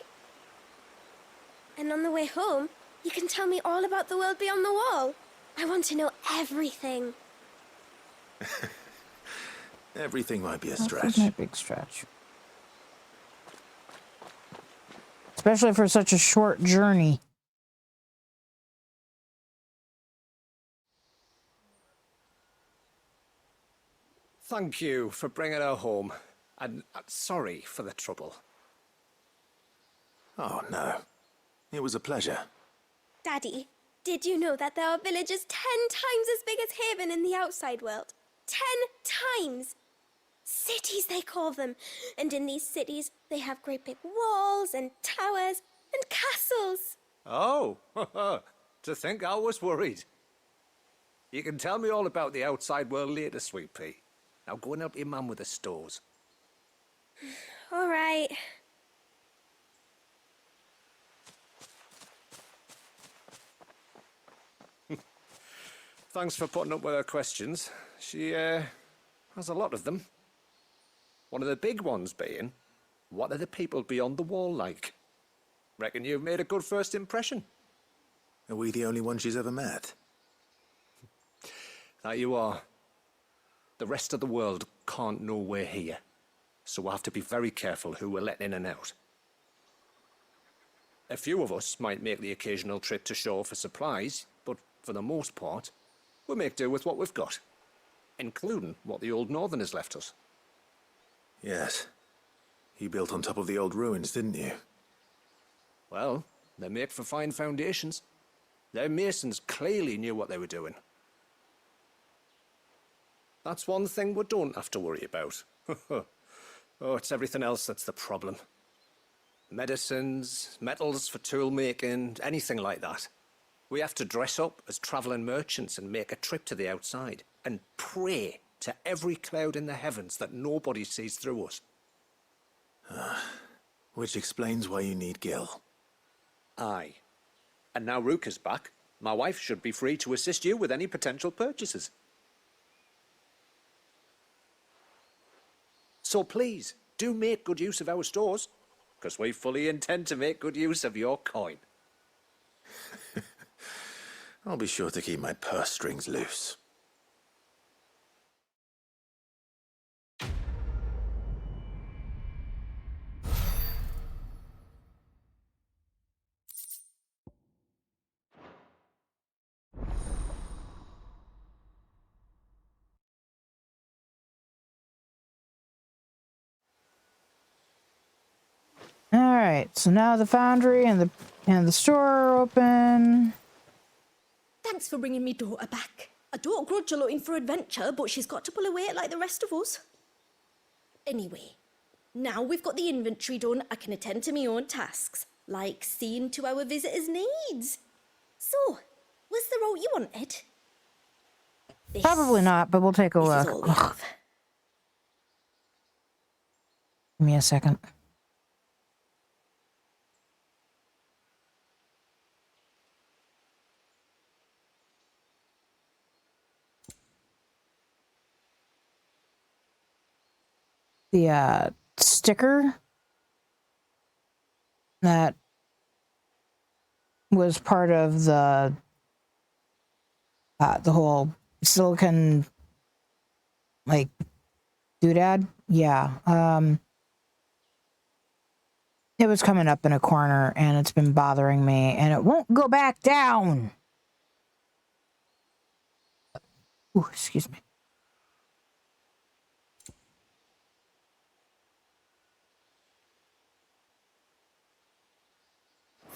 And on the way home, you can tell me all about the world beyond the wall. I want to know everything. Everything might be a stretch. That's a big stretch. Especially for such a short journey. Thank you for bringing her home. And sorry for the trouble. Oh, no. It was a pleasure. Daddy, did you know that there are villages 10 times as big as Haven in the outside world? 10 times! Cities, they call them. And in these cities, they have great big walls and towers and castles. Oh, to think I was worried. You can tell me all about the outside world later, Sweet Pea. Now go and help your mum with the stores. All right. Thanks for putting up with her questions. She, has a lot of them. One of the big ones being, what are the people beyond the wall like? Reckon you've made a good first impression. Are we the only one she's ever met? That you are. The rest of the world can't know we're here, so we'll have to be very careful who we're letting in and out. A few of us might make the occasional trip to shore for supplies, but for the most part, we'll make do with what we've got, including what the old Northerners left us. Yes. You built on top of the old ruins, didn't you? Well, they make for fine foundations. Their masons clearly knew what they were doing. That's one thing we don't have to worry about. Oh, it's everything else that's the problem. Medicines, metals for tool making, anything like that. We have to dress up as travelling merchants and make a trip to the outside and pray to every cloud in the heavens that nobody sees through us. Which explains why you need Gil. Aye. And now Ruka's back, my wife should be free to assist you with any potential purchases. So please, do make good use of our stores, because we fully intend to make good use of your coin. I'll be sure to keep my purse strings loose. All right, so now the foundry and the store are open. Thanks for bringing me daughter back. I don't grudge her looking for adventure, but she's got to pull her weight like the rest of us. Anyway, now we've got the inventory done, I can attend to my own tasks, like seeing to our visitors' needs. So, was the route you wanted? Probably not, but we'll take a This is look. all we have. Give me a second. The sticker that was part of the whole silicon like doodad, yeah. It was coming up in a corner and it's been bothering me and it won't go back down. Ooh, excuse me.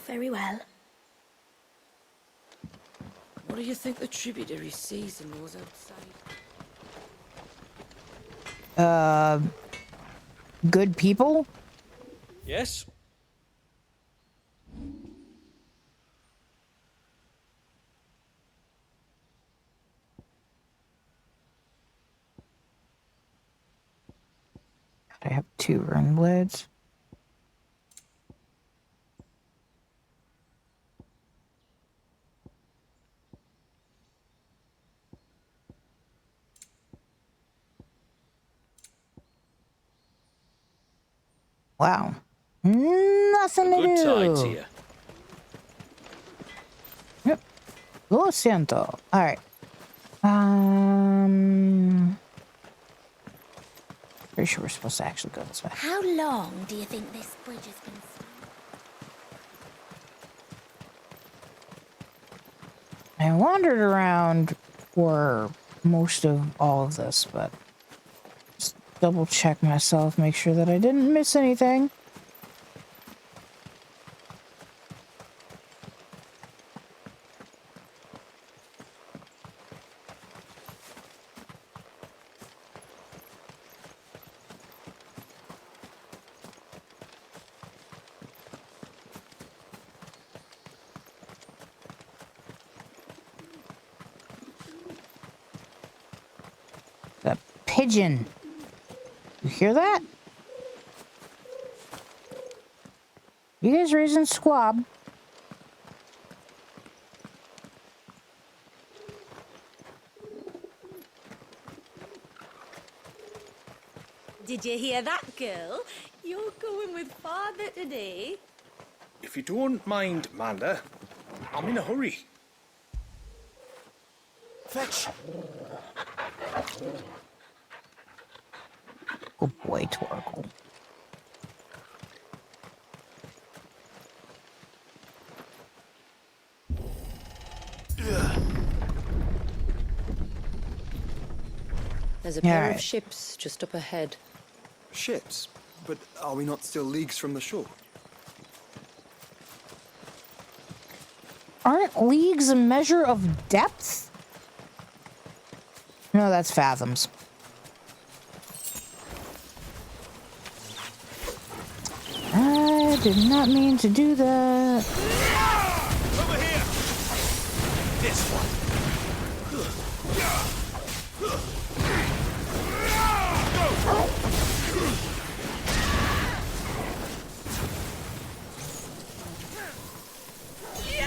Very well. What do you think the tributary sees and goes outside? Good people? Yes? I have 2 rune blades. Wow. Nothing to Good do. tides here. Yep. Lo siento. All right. Pretty sure we're supposed to actually go this way. How long do you think this bridge has been I wandered around for most of all of this, but just double check myself, make sure that I didn't miss anything. pigeon. You hear that? You guys raising squab? Did you hear that, girl? You're going with father today. If you don't mind, Manda, I'm in a hurry. Fetch! Good boy, Torgal. There's a pair Alright. of ships just up ahead. Ships? But are we not still leagues from the shore? Aren't leagues a measure of depth? No, that's fathoms. I did not mean to do that. Over here! This one.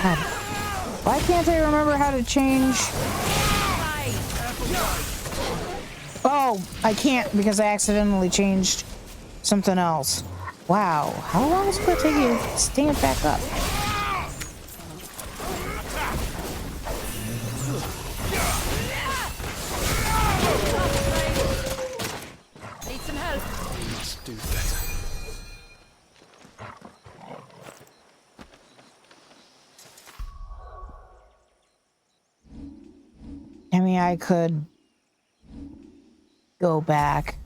God. Why can't I remember how to change? Oh, I can't because I accidentally changed something else. Wow, how long is it going to take you to stand back up? Need some help. Must do better. I mean, I could go back.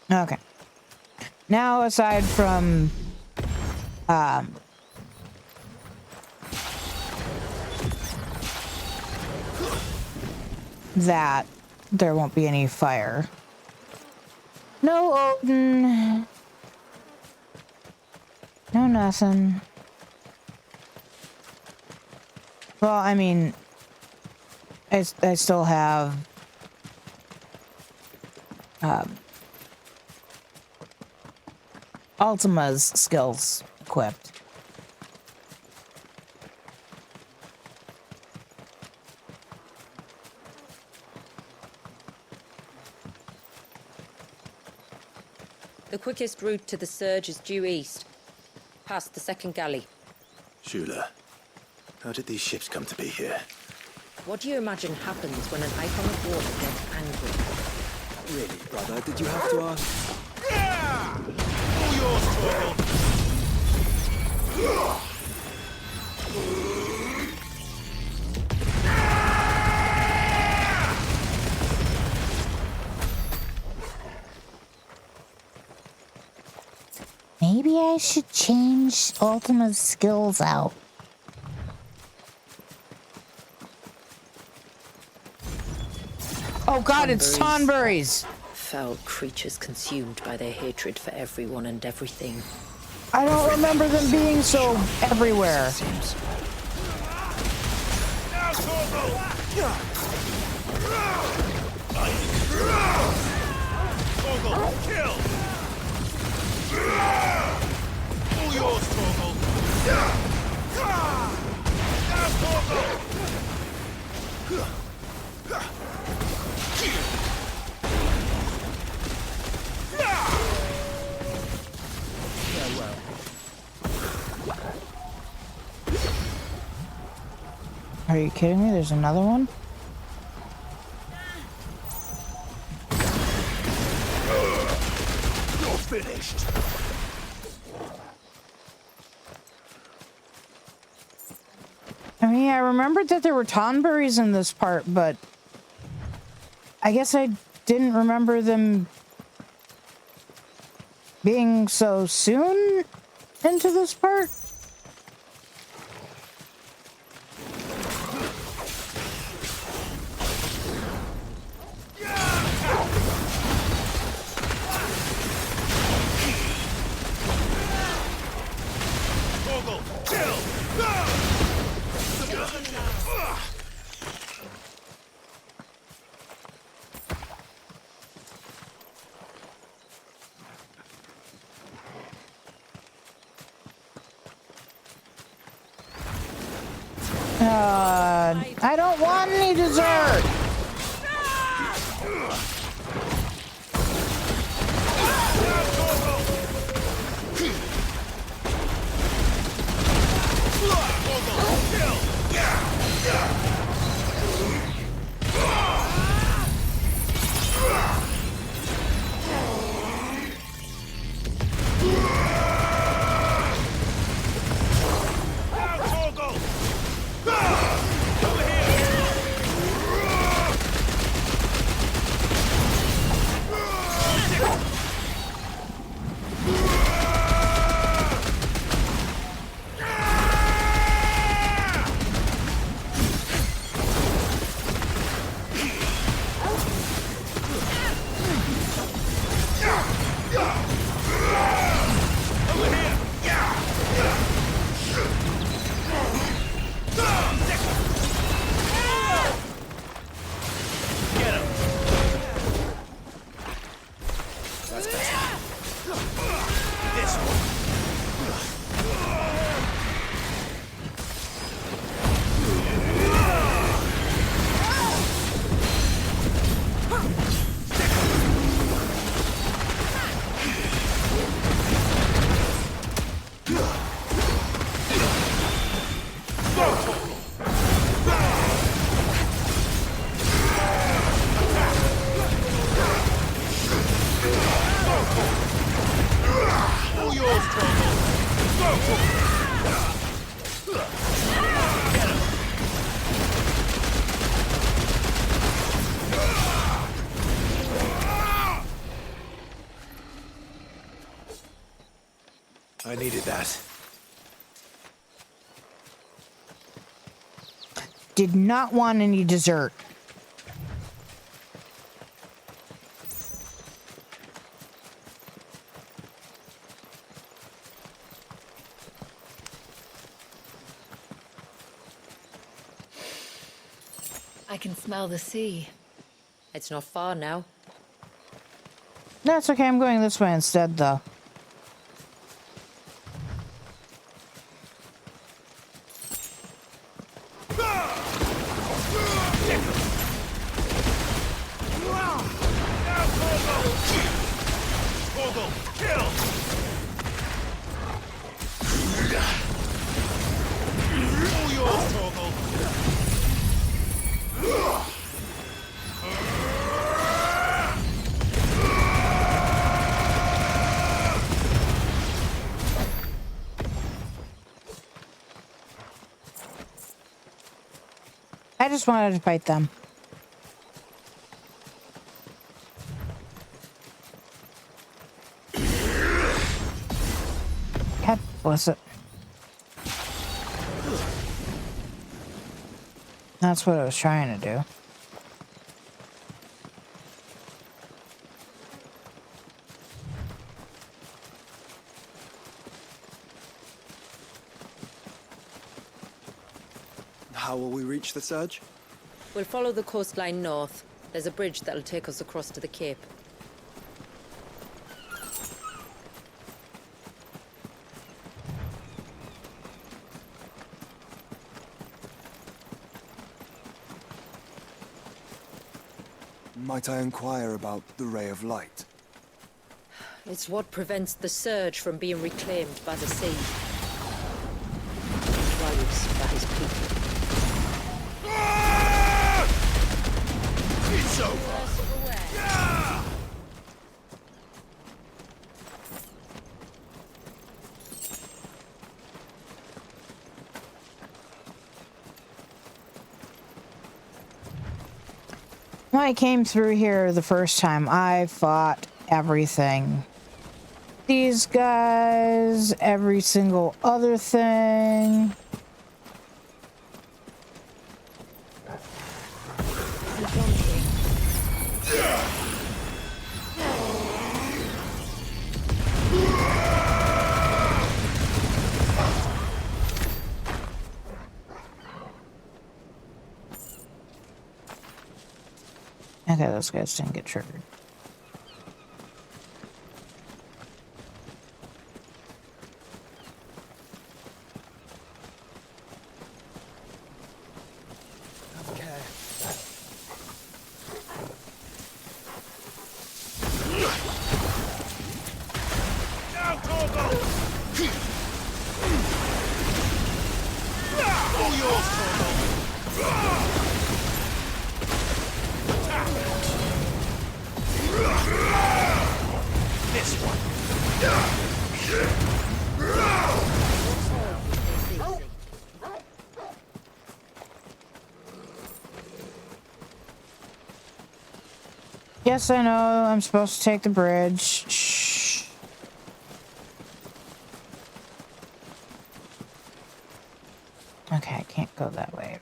Okay. Now, aside from that, there won't be any fire. No Odin. No nothing. Well, I mean, I still have Ultima's skills equipped. The quickest route to the surge is due east, past the second galley. Shula, how did these ships come to be here? What do you imagine happens when an icon of water gets angry? Really, brother, did you have to ask? All yours, Torgal. Maybe I should change Ultima's skills out. Oh god, it's Tonberries! Foul creatures consumed by their hatred for everyone and everything. I don't remember them being so everywhere. Now, Torgal! Torgal, kill! All yours, Torgal! Now, Torgal! Are you kidding me? There's another one? You're finished! I mean, mean, I remembered that there were tonberries in this part, but I guess I didn't remember them being so soon into this part. I don't want any dessert. I needed that. Did not want any dessert. I can smell the sea. It's not far now. That's okay, I'm going this way instead, though. I just wanted to fight them. God bless it. That's what I was trying to do. How will we reach the surge? We'll follow the coastline north. There's a bridge that'll take us across to the cape. Might I inquire about the Ray of Light? It's what prevents the surge from being reclaimed by the sea. Drives by his people. It's over! When I came through here the first time, I fought everything. These guys, every single other thing. Okay, those guys didn't get triggered. Yes, I know. I'm supposed to take the bridge. Shh. Okay, I can't go that way.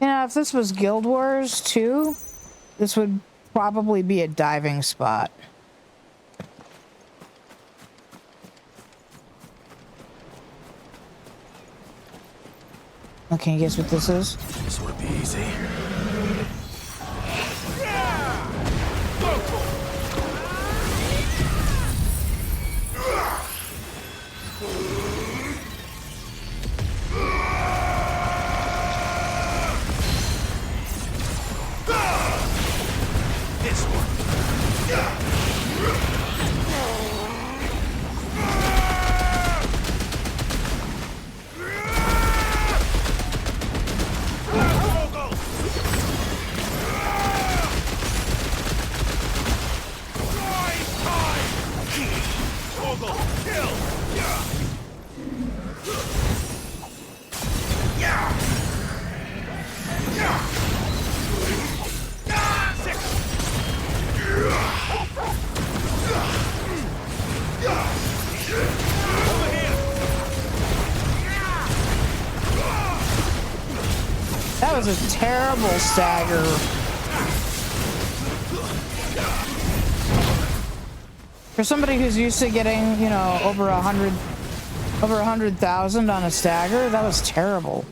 You know, if this was Guild Wars 2, this would probably be a diving spot. Okay, guess what this is? This would be easy. That was a terrible stagger. For somebody who's used to getting, you know, over 100,000 on a stagger, that was terrible.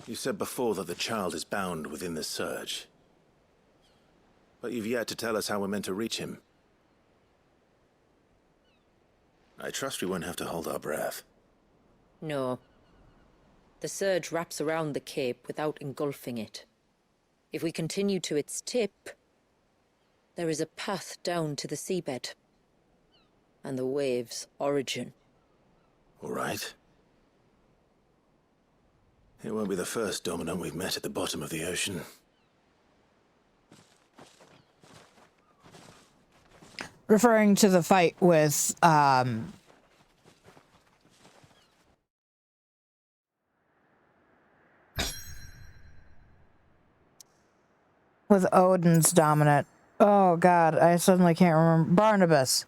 You said before that the child is bound within the surge. But you've yet to tell us how we're meant to reach him. I trust we won't have to hold our breath. No. The surge wraps around the cape without engulfing it. If we continue to its tip, there is a path down to the seabed. And the wave's origin. All right. It won't be the first dominant we've met at the bottom of the ocean. Referring to the fight with, With Odin's dominant. Oh god, I suddenly can't remember. Barnabas.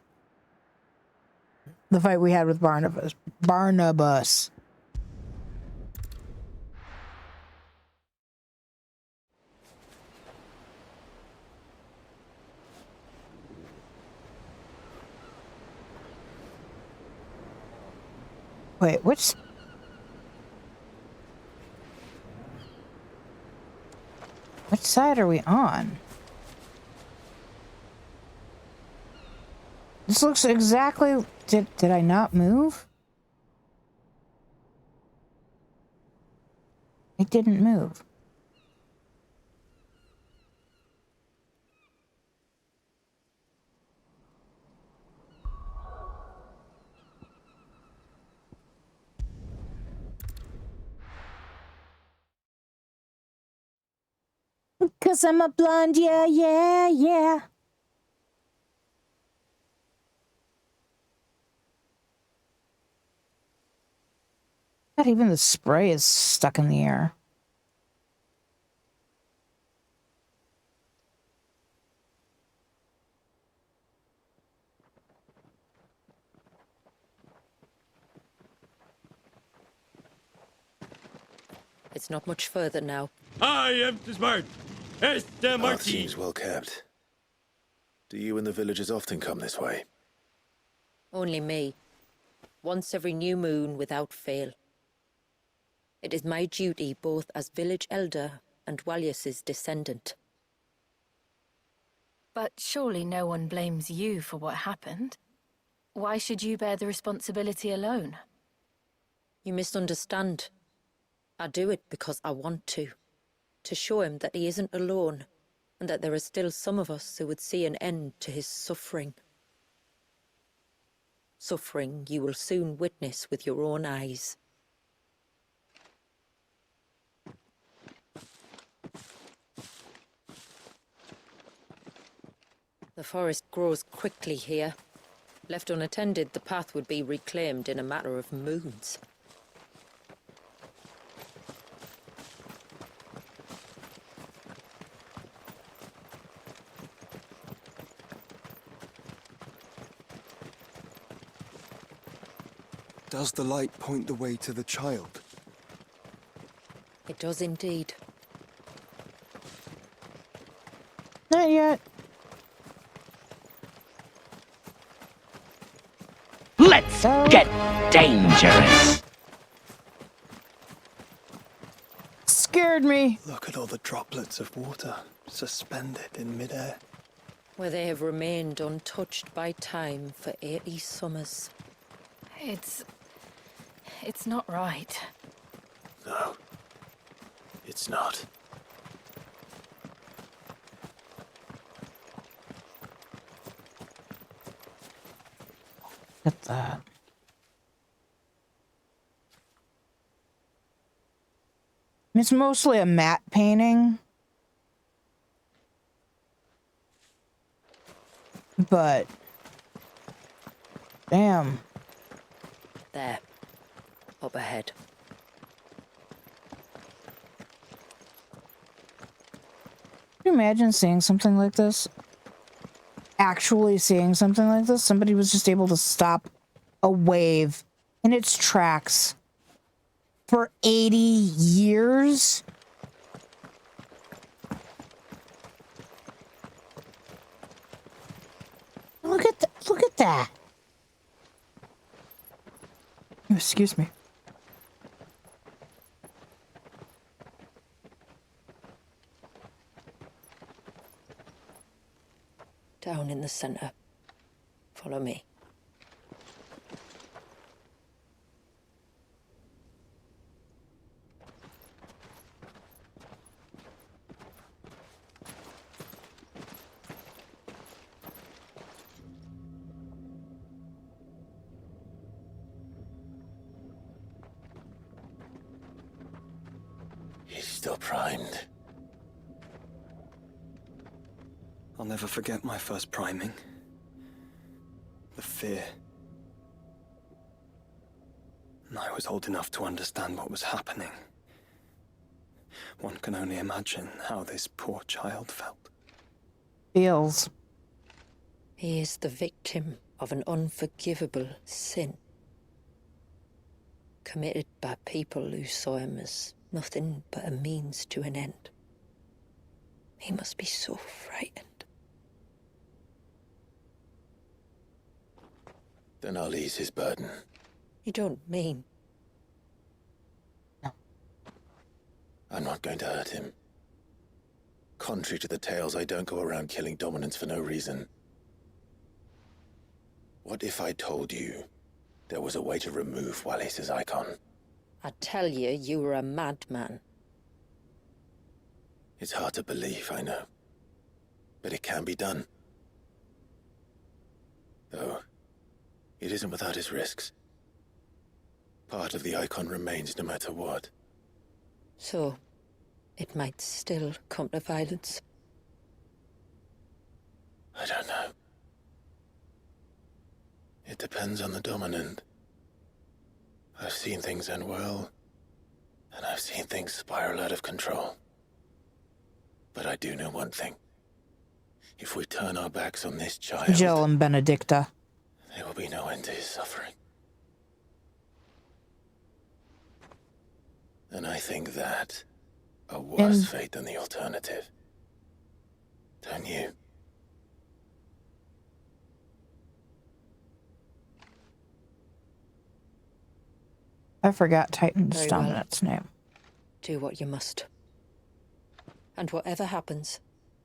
The fight we had with Barnabas. Barnabas. Wait, which side are we on? This looks exactly... Did I not move? I didn't move. Cause I'm a blonde, yeah, yeah, yeah. God, even the spray is stuck in the air. It's not much further now. I am too smart. Path seems well kept. Do you and the villagers often come this way? Only me. Once every new moon without fail. It is my duty both as village elder and Walyas's descendant. But surely no one blames you for what happened. Why should you bear the responsibility alone? You misunderstand. I do it because I want to show him that he isn't alone, and that there are still some of us who would see an end to his suffering. Suffering you will soon witness with your own eyes. The forest grows quickly here. Left unattended, the path would be reclaimed in a matter of moons. Does the light point the way to the child? It does indeed. Not yet. Let's get dangerous. Scared me. Look at all the droplets of water suspended in midair. Where they have remained untouched by time for 80 summers. It's not right. No, it's not. Look at that. It's mostly a matte painting. But... damn. There. Up ahead. Can you imagine seeing something like this? Actually seeing something like this? Somebody was just able to stop a wave in its tracks for 80 years? Look at that. Excuse me. Down in the center. Follow me. He's still primed. I'll never forget my first priming. The fear. And I was old enough to understand what was happening. One can only imagine how this poor child felt. Feels. He is the victim of an unforgivable sin, committed by people who saw him as nothing but a means to an end. He must be so frightened. Then I'll ease his burden. You don't mean? No. I'm not going to hurt him. Contrary to the tales, I don't go around killing dominants for no reason. What if I told you there was a way to remove Wallis' icon? I tell you, you were a madman. It's hard to believe, I know. But it can be done. Though, it isn't without its risks. Part of the icon remains no matter what. So, it might still come to violence. I don't know. It depends on the dominant. I've seen things end well, and I've seen things spiral out of control. But I do know one thing. If we turn our backs on this child... Jill and Benedicta. There will be no end to his suffering. And I think that a worse fate than the alternative. Don't you? I forgot Titan's Very well. dominant's name. Do what you must. And whatever happens,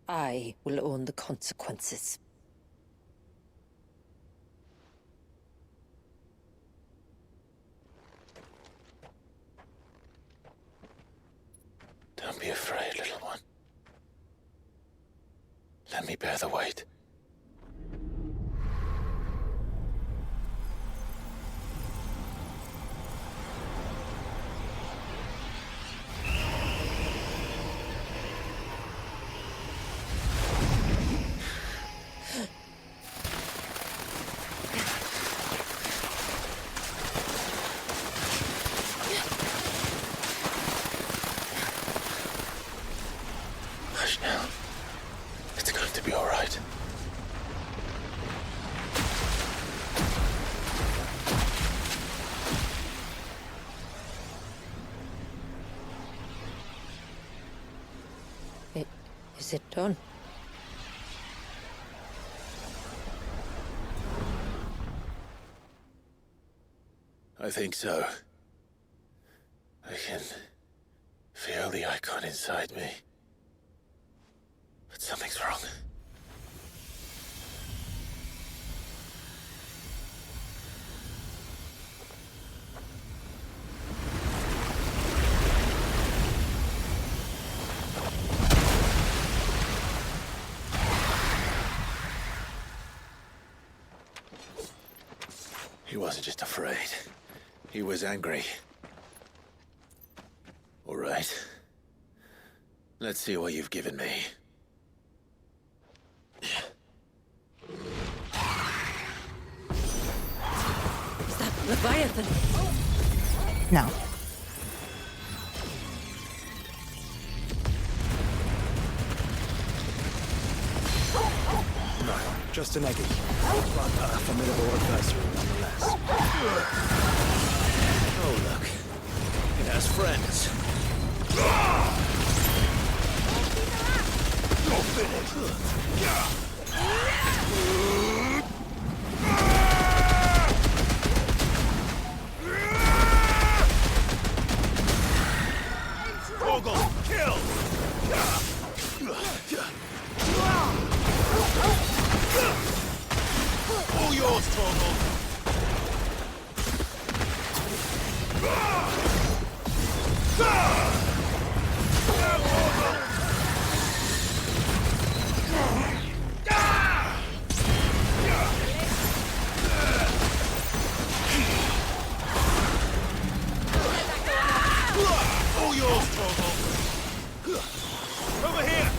I will own the consequences. Don't be afraid, little one. Let me bear the weight. Hush now. It's going to be all right. Is it done? I think so. I can feel the icon inside me. But something's wrong. He wasn't just afraid. He was angry. All right. Let's see what you've given me. Is that Leviathan? No. No, just an eggy. But a formidable adversary nonetheless. Oh, look. It has friends. Go finish. Ogre, kill! All yours, Torgal! All yours, Torgal! Over here!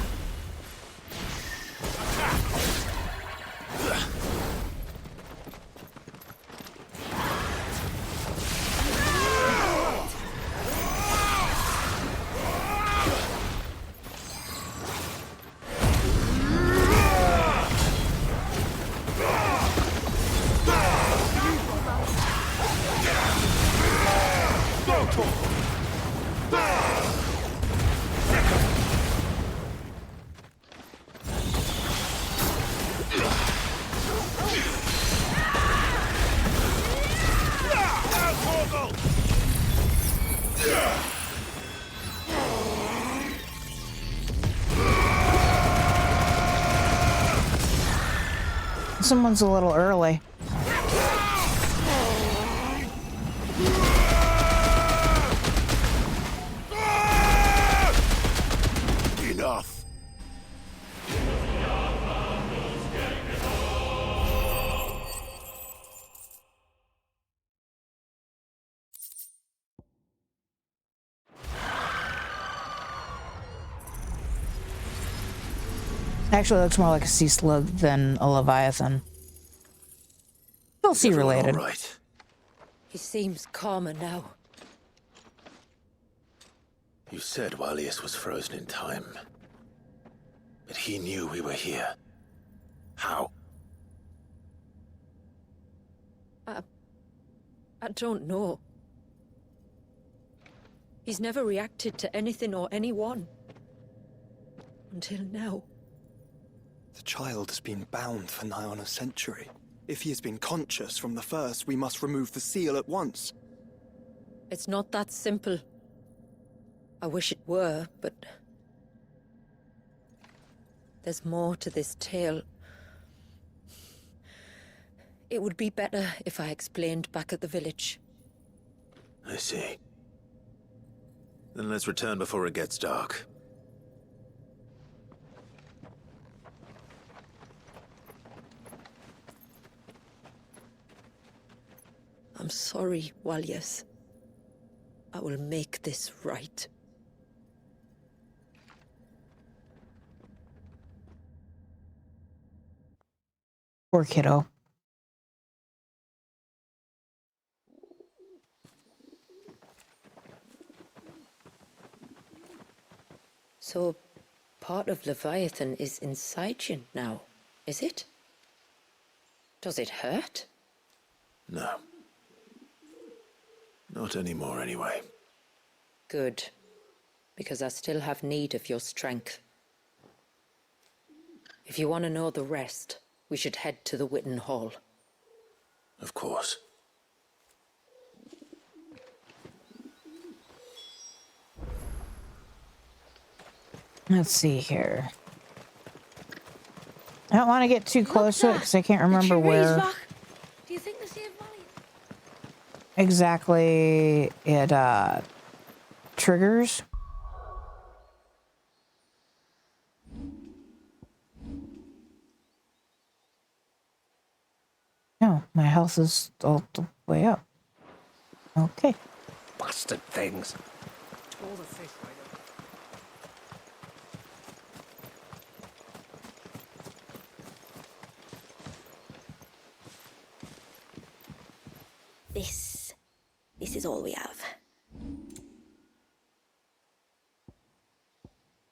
Someone's a little early. Enough. Actually, it looks more like a sea slug than a leviathan. Still sea related. All right. He seems calmer now. You said Walius was frozen in time. But he knew we were here. How? I don't know. He's never reacted to anything or anyone. Until now. The child has been bound for nigh on a century. If he has been conscious from the first, we must remove the seal at once. It's not that simple. I wish it were, but... there's more to this tale. It would be better if I explained back at the village. I see. Then let's return before it gets dark. I'm sorry, Walius. I will make this right. Poor kiddo. So, part of Leviathan is inside you now, is it? Does it hurt? No. Not anymore, anyway. Good. Because I still have need of your strength. If you want to know the rest, we should head to the Witten Hall. Of course. Let's see here. I don't want to get too close to it because I can't remember where Do you think the same value? exactly it triggers. No, my health is all the way up. Okay. Bastard things. All the fish right up. This is all we have.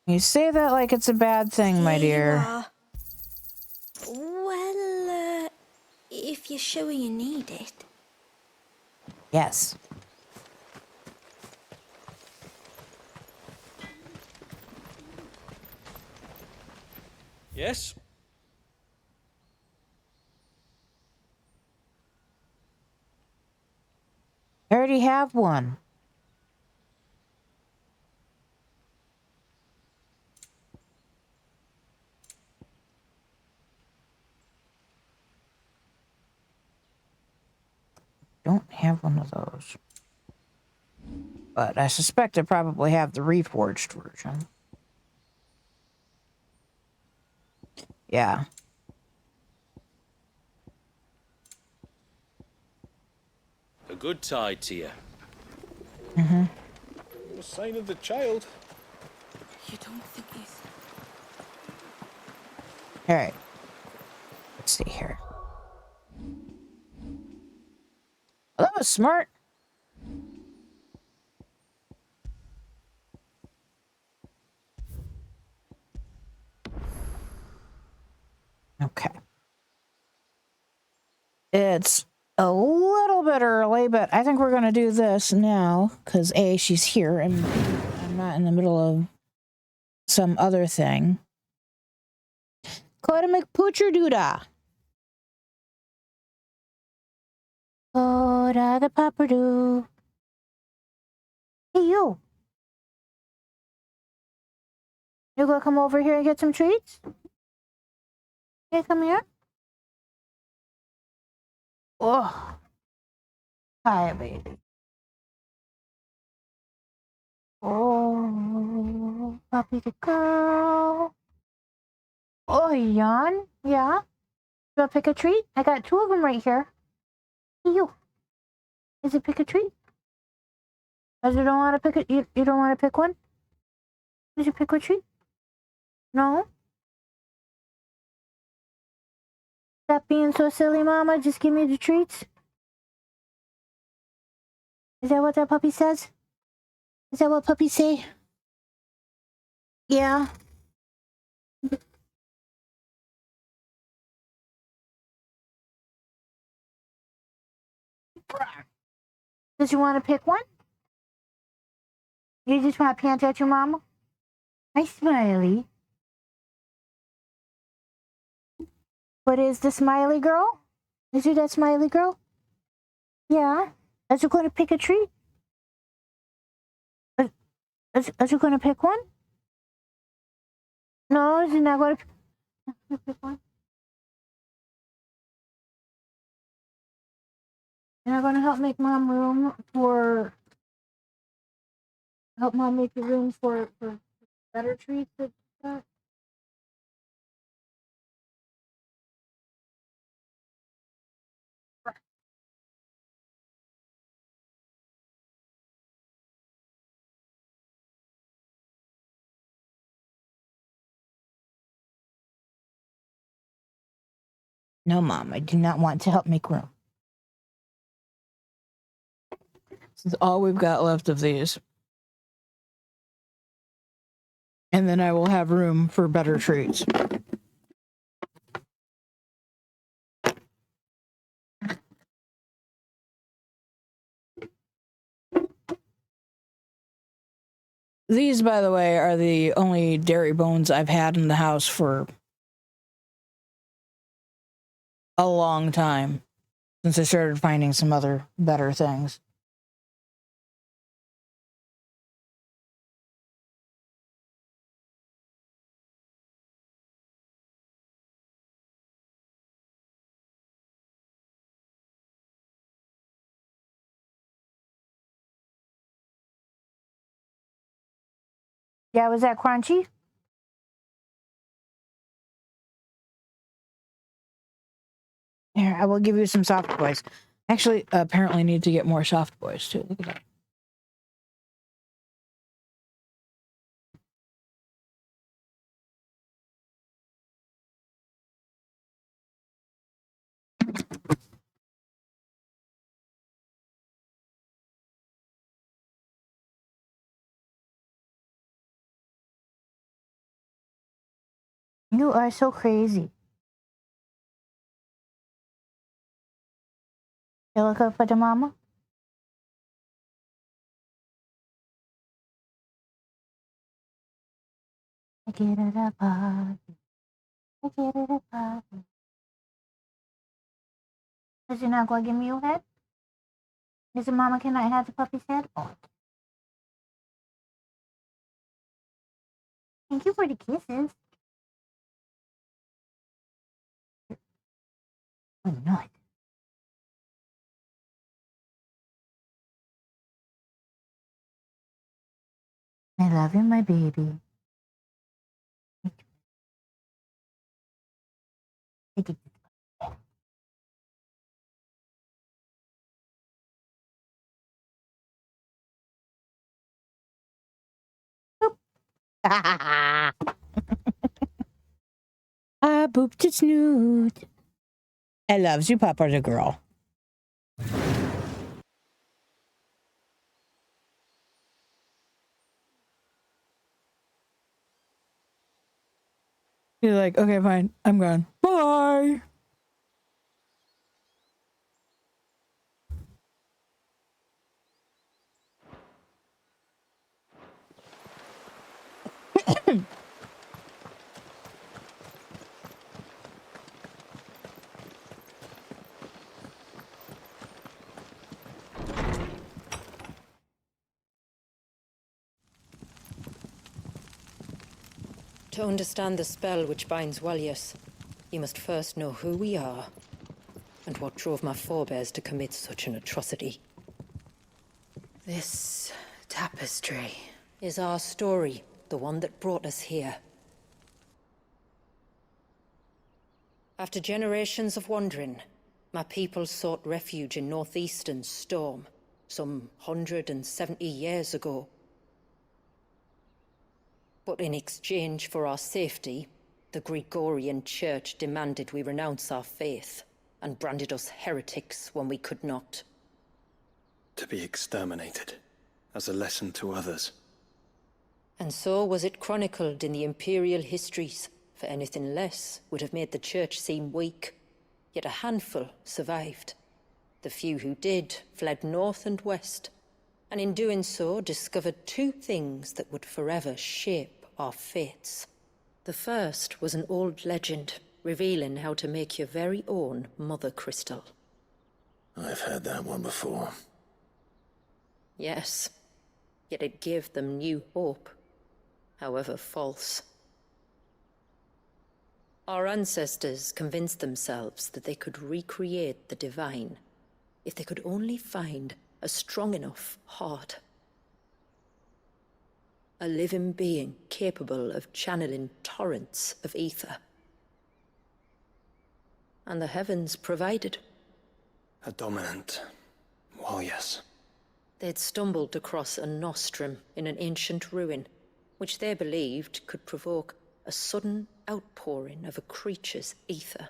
You say that like it's a bad thing, my dear. Well, if you're sure you need it. Yes. Yes? I already have one. Don't have one of those. But I suspect I probably have the reforged version. Yeah. A good tide to you. Mm-hmm. No sign of the child. You don't think he's... All right. Let's see here. Well, that was smart. Okay. It's a little bit early, but I think we're going to do this now because A, she's here and I'm not in the middle of some other thing. Coda McPoocher-Doodah. Coda the Papperdoo. Hey, you. You gonna come over here and get some treats? Hey, come here. Oh, hi, baby. Oh, puppy the girl. Oh, yawn? Yeah? You want to pick a treat? I got 2 of them right here. You. Is it pick a treat? Or you don't want to pick it? You don't want to pick one? Did you pick a treat? No? Stop being so silly, Mama. Just give me the treats. Is that what that puppy says? Is that what puppies say? Yeah. Does you want to pick one? You just want to pant at your mama? Hi, Smiley. What is the Smiley girl? Is you that Smiley girl? Yeah. Are you going to pick a treat? Are you going to pick one? No, you're not going to pick one. You're not going to help make mom room for... Help mom make the room for better treats that you got? No, Mom, I do not want to help make room. This is all we've got left of these. And then I will have room for better treats. These, by the way, are the only dairy bones I've had in the house for a long time, since I started finding some other better things. Yeah, was that crunchy? Here, I will give you some soft boys. Actually, apparently need to get more soft boys, too. Look at that. You are so crazy. You look up at the mama? I get it up, I get it up. Is you not going to give me your head? Is the mama cannot have the puppy's head? Oh. Thank you for the kisses. Oh, not. I love you, my baby. Take it. I booped its snoot. I loves you, Papa the girl. You're like, okay, fine. I'm gone. Bye. To understand the spell which binds Walius, you must first know who we are. and what drove my forebears to commit such an atrocity. This tapestry is our story, the one that brought us here. After generations of wandering, my people sought refuge in northeastern Storm, some 170 years ago. But in exchange for our safety, the Gregorian Church demanded we renounce our faith and branded us heretics when we could not. To be exterminated, as a lesson to others. And so was it chronicled in the imperial histories, for anything less would have made the Church seem weak. Yet a handful survived. The few who did fled north and west, and in doing so discovered two things that would forever shape our fates. The first was an old legend, revealing how to make your very own mother crystal. I've heard that one before. Yes, yet it gave them new hope, however false. Our ancestors convinced themselves that they could recreate the divine if they could only find a strong enough heart. A living being capable of channeling torrents of ether. And the heavens provided. A dominant. Well, yes. They'd stumbled across a nostrum in an ancient ruin, which they believed could provoke a sudden outpouring of a creature's ether.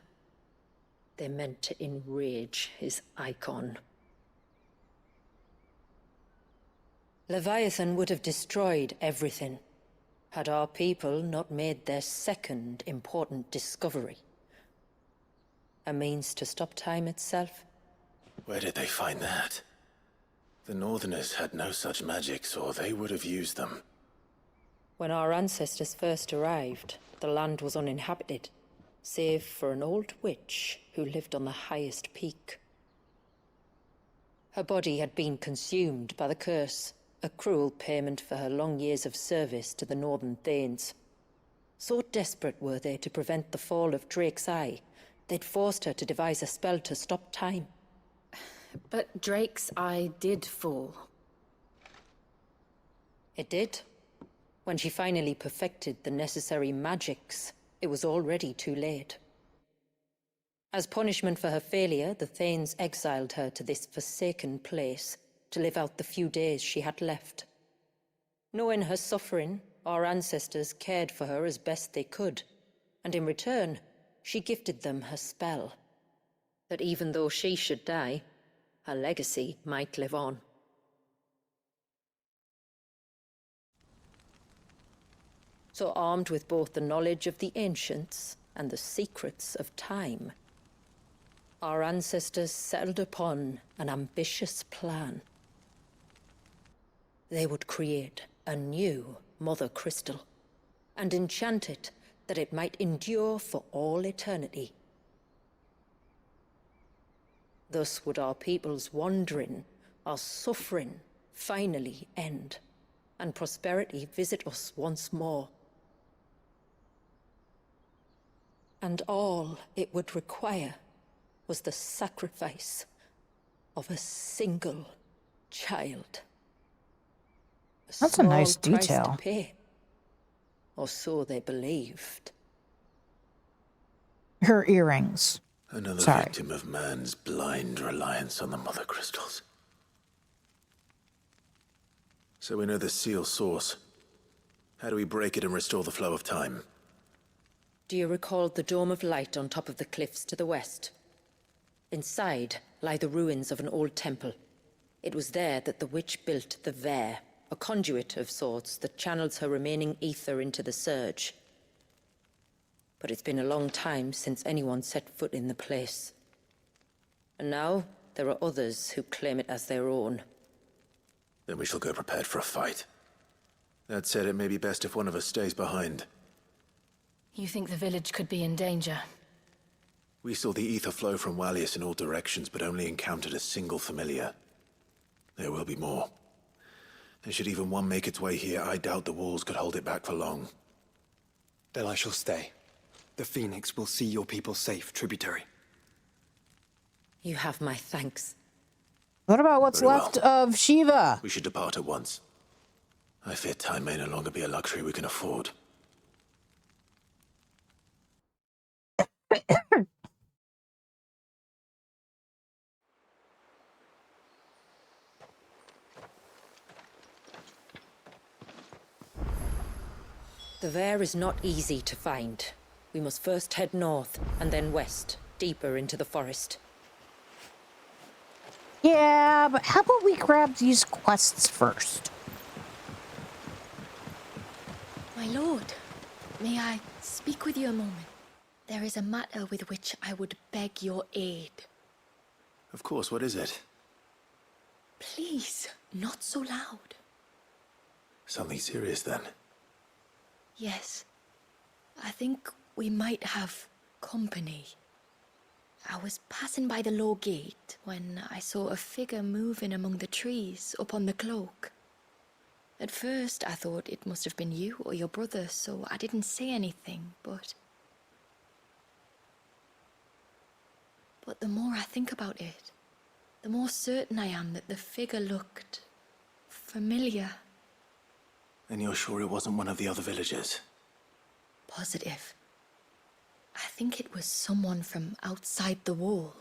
They meant to enrage his icon. Leviathan would have destroyed everything, had our people not made their second important discovery. A means to stop time itself. Where did they find that? The Northerners had no such magics, or they would have used them. When our ancestors first arrived, the land was uninhabited, save for an old witch who lived on the highest peak. Her body had been consumed by the curse, a cruel payment for her long years of service to the Northern Thanes. So desperate were they to prevent the fall of Drake's Eye, they'd forced her to devise a spell to stop time. But Drake's Eye did fall. It did. When she finally perfected the necessary magics, it was already too late. As punishment for her failure, the Thanes exiled her to this forsaken place to live out the few days she had left. Knowing her suffering, our ancestors cared for her as best they could, and in return, she gifted them her spell. That even though she should die, her legacy might live on. So armed with both the knowledge of the ancients and the secrets of time, our ancestors settled upon an ambitious plan. They would create a new Mother Crystal and enchant it that it might endure for all eternity. Thus would our people's wandering, our suffering, finally end, and prosperity visit us once more. And all it would require was the sacrifice of a single child. That's a nice small price detail. to pay, or so they believed. Her earrings. Another Sorry. victim of man's blind reliance on the Mother Crystals. So we know the seal source. How do we break it and restore the flow of time? Do you recall the dome of light on top of the cliffs to the west? Inside lie the ruins of an old temple. It was there that the witch built the Vare, a conduit of sorts that channels her remaining ether into the surge. But it's been a long time since anyone set foot in the place. And now there are others who claim it as their own. Then we shall go prepared for a fight. That said, it may be best if one of us stays behind. You think the village could be in danger? We saw the ether flow from Wallius in all directions, but only encountered a single familiar. There will be more. And should even one make its way here, I doubt the walls could hold it back for long. Then I shall stay. The Phoenix will see your people safe, tributary. You have my thanks. What about what's Very well. left of Shiva? We should depart at once. I fear time may no longer be a luxury we can afford. The Vare is not easy to find. We must first head north, and then west, deeper into the forest. Yeah, but how about we grab these quests first? My lord, may I speak with you a moment? There is a matter with which I would beg your aid. Of course, what is it? Please, not so loud. Something serious, then? Yes. I think we might have company. I was passing by the low gate when I saw a figure moving among the trees up on the cloak. At first, I thought it must have been you or your brother, so I didn't say anything, but the more I think about it, the more certain I am that the figure looked familiar. And you're sure it wasn't one of the other villagers? Positive. I think it was someone from outside the wall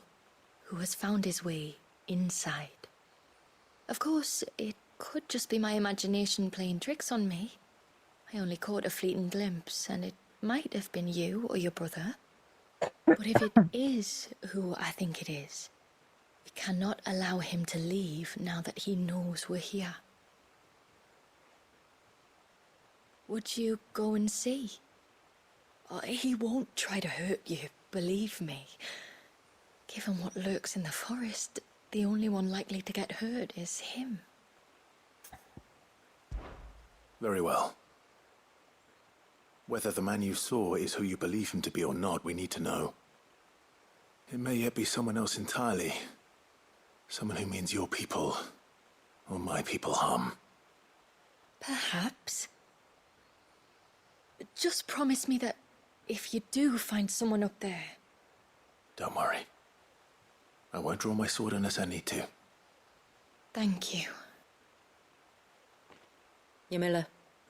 who has found his way inside. Of course, it could just be my imagination playing tricks on me. I only caught a fleeting glimpse, and it might have been you or your brother. But if it is who I think it is, we cannot allow him to leave now that he knows we're here. Would you go and see? He won't try to hurt you, believe me. Given what lurks in the forest, the only one likely to get hurt is him. Very well. Whether the man you saw is who you believe him to be or not, we need to know. It may yet be someone else entirely. Someone who means your people, or my people, harm. Perhaps. Just promise me that if you do find someone up there... Don't worry. I won't draw my sword unless I need to. Thank you. Yamila,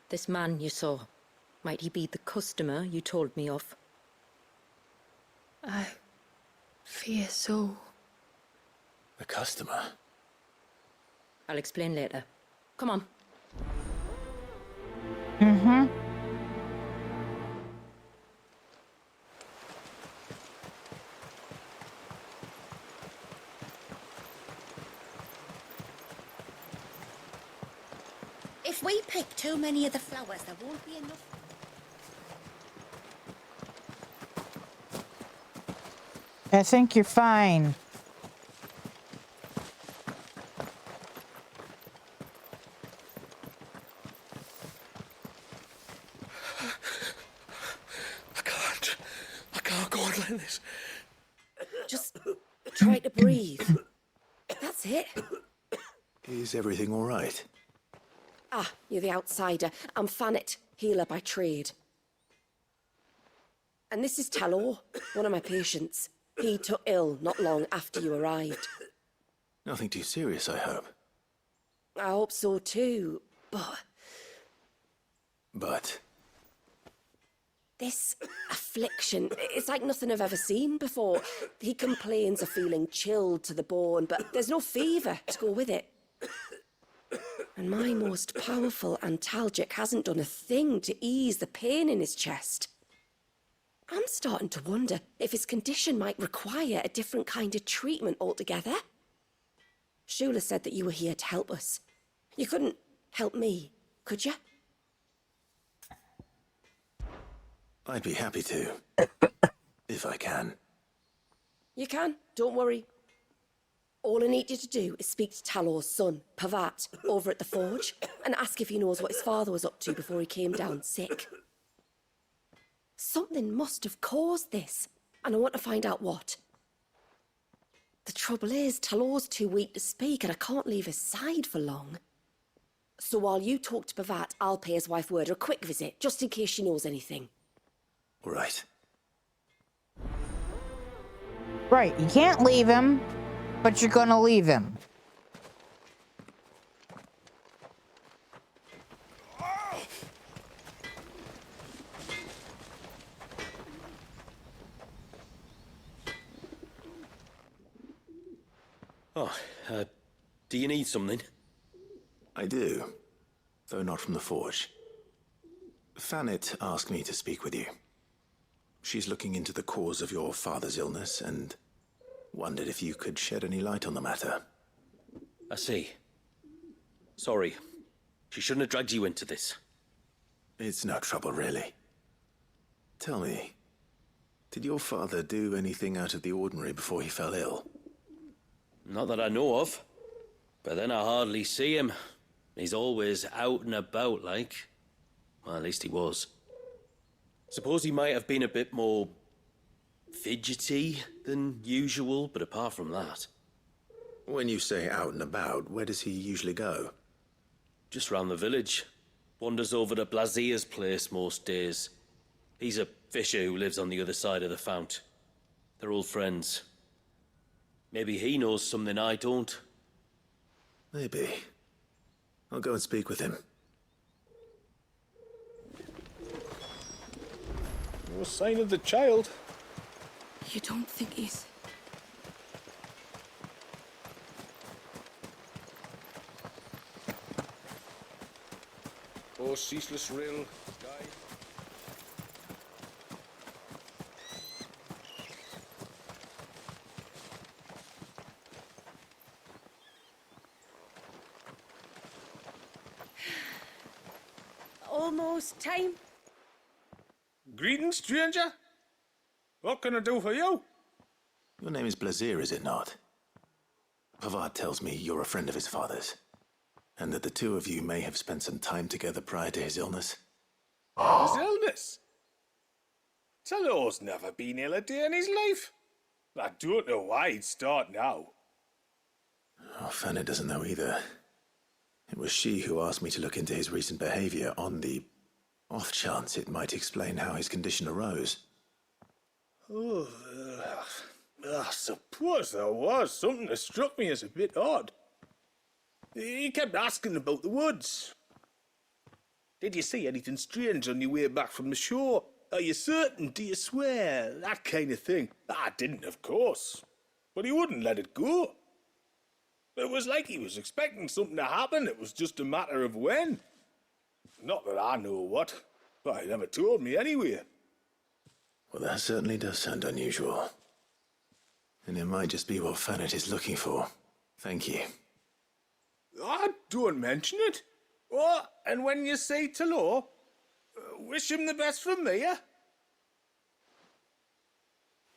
this man you saw, might he be the customer you told me of? I fear so. The customer? I'll explain later. Come on. Mm-hmm. If we pick too many of the flowers, there won't be enough. I think you're fine. I can't go on like this. Just try to breathe. That's it. Is everything all right? Ah, you're the outsider. I'm Fanet, healer by trade. And this is Talor, one of my patients. He took ill not long after you arrived. Nothing too serious, I hope. I hope so too, but... But? This affliction, it's like nothing I've ever seen before. He complains of feeling chilled to the bone, but there's no fever to go with it. And my most powerful antalgic hasn't done a thing to ease the pain in his chest. I'm starting to wonder if his condition might require a different kind of treatment altogether. Shula said that you were here to help us. You couldn't help me, could you? I'd be happy to. If I can. You can, don't worry. All I need you to do is speak to Talor's son, Pavat, over at the forge, and ask if he knows what his father was up to before he came down sick. Something must have caused this, and I want to find out what. The trouble is, Talor's too weak to speak, and I can't leave his side for long. So while you talk to Pavat, I'll pay his wife word a quick visit, just in case she knows anything. All right. Right, you can't leave him. But you're gonna leave him. Oh, do you need something? I do, though not from the forge. Fanet asked me to speak with you. She's looking into the cause of your father's illness and wondered if you could shed any light on the matter. I see. Sorry. She shouldn't have dragged you into this. It's no trouble, really. Tell me, did your father do anything out of the ordinary before he fell ill? Not that I know of. But then I hardly see him. He's always out and about, like. Well, at least he was. Suppose he might have been a bit more fidgety than usual, but apart from that... When you say out and about, where does he usually go? Just round the village. Wanders over to Blazier's place most days. He's a fisher who lives on the other side of the fount. They're old friends. Maybe he knows something I don't. Maybe. I'll go and speak with him. No sign of the child. You don't think he's... Oh, ceaseless rill, guy. Almost time. Greetings, stranger. What can I do for you? Your name is Blazier, is it not? Pavard tells me you're a friend of his father's, and that the two of you may have spent some time together prior to his illness. His illness? Talor's never been ill a day in his life. I don't know why he'd start now. Oh, Fanny doesn't know either. It was she who asked me to look into his recent behavior on the off chance it might explain how his condition arose. Oh, I suppose there was something that struck me as a bit odd. He kept asking about the woods. Did you see anything strange on your way back from the shore? Are you certain? Do you swear? That kind of thing. I didn't, of course. But he wouldn't let it go. It was like he was expecting something to happen. It was just a matter of when. Not that I know what. But he never told me anyway. Well, that certainly does sound unusual. And it might just be what Fanet is looking for. Thank you. Don't mention it. Oh, and when you say Talor, wish him the best from me, eh?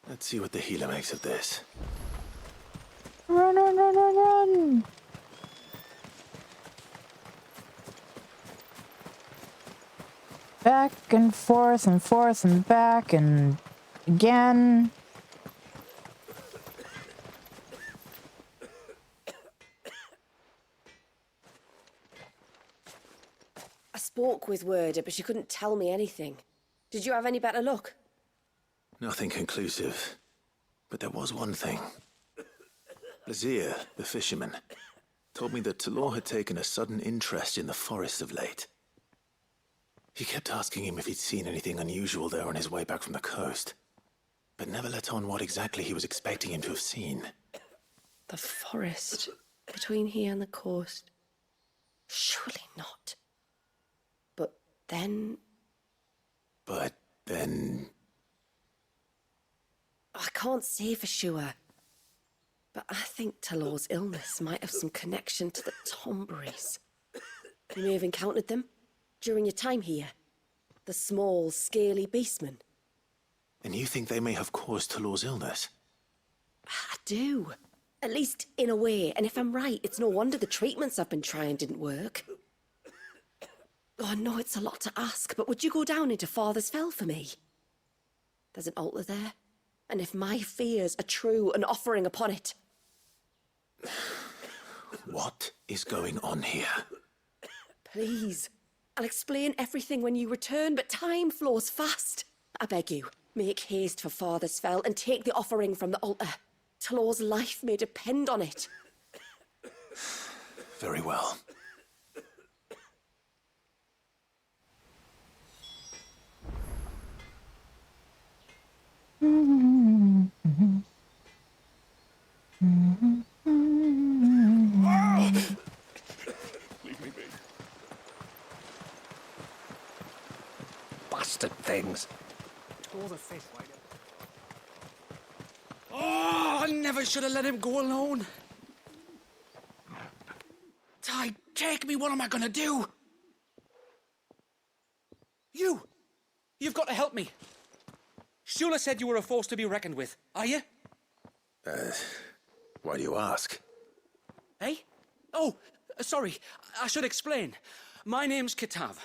Let's see what the healer makes of this. Run, run, run, run, run! Back and forth and back and again. I spoke with Werder, but she couldn't tell me anything. Did you have any better luck? Nothing conclusive. But there was one thing. Blazier, the fisherman, told me that Talor had taken a sudden interest in the forest of late. He kept asking him if he'd seen anything unusual there on his way back from the coast, but never let on what exactly he was expecting him to have seen. The forest between here and the coast. Surely not. But then... I can't say for sure. But I think Talor's illness might have some connection to the Tomberries. You may have encountered them during your time here. The small, scaly beastmen. And you think they may have caused Talor's illness? I do. At least in a way. And if I'm right, it's no wonder the treatments I've been trying didn't work. Oh, I know it's a lot to ask, but would you go down into Father's Fell for me? There's an altar there. And if my fears are true, an offering upon it. What is going on here? Please. I'll explain everything when you return, but time flows fast. I beg you, make haste for Father's Fell and take the offering from the altar. Talor's life may depend on it. Very well. Leave me be. Bastard things. Oh, the fish. Oh, I never should have let him go alone. Ty, take me. What am I gonna do? You've got to help me. Shula said you were a force to be reckoned with. Are you? Why do you ask? Eh? Oh, sorry. I should explain. My name's Kitav.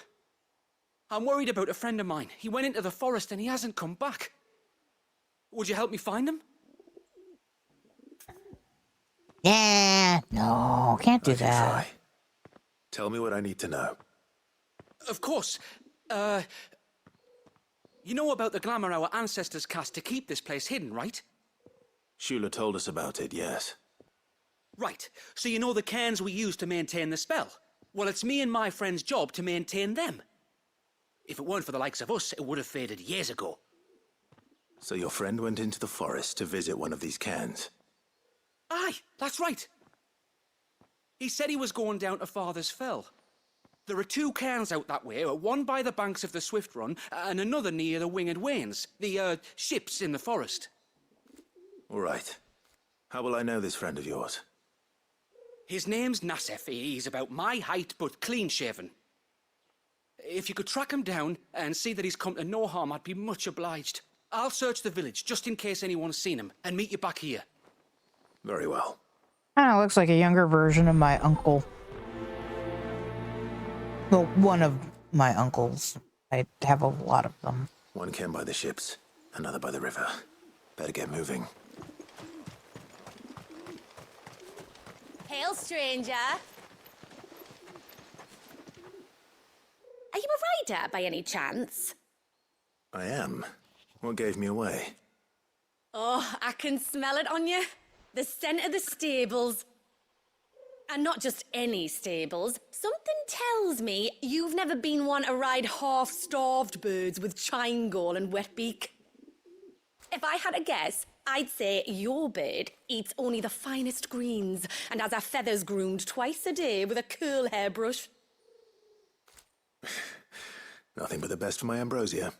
I'm worried about a friend of mine. He went into the forest and he hasn't come back. Would you help me find him? Yeah, no, can't do that. Try. Tell me what I need to know. Of course. You know about the glamour our ancestors cast to keep this place hidden, right? Shula told us about it, yes. Right. So you know the cairns we use to maintain the spell? Well, it's me and my friend's job to maintain them. If it weren't for the likes of us, it would have faded years ago. So your friend went into the forest to visit one of these cairns? Aye, that's right. He said he was going down to Father's Fell. There are 2 cairns out that way, one by the banks of the Swift Run, and another near the Winged Wains, the, ships in the forest. All right. How will I know this friend of yours? His name's Nassef. He's about my height, but clean-shaven. If you could track him down and see that he's come to no harm, I'd be much obliged. I'll search the village, just in case anyone's seen him, and meet you back here. Very well. Kind of looks like a younger version of my uncle. Well, one of my uncles. I have a lot of them. One cairn by the ships, another by the river. Better get moving. Hail, stranger. Are you a rider by any chance? I am. What gave me away? Oh, I can smell it on you. The scent of the stables. And not just any stables. Something tells me you've never been one to ride half-starved birds with chine-gall and wet beak. If I had a guess, I'd say your bird eats only the finest greens and has her feathers groomed twice a day with a curl hairbrush. Nothing but the best for my ambrosia.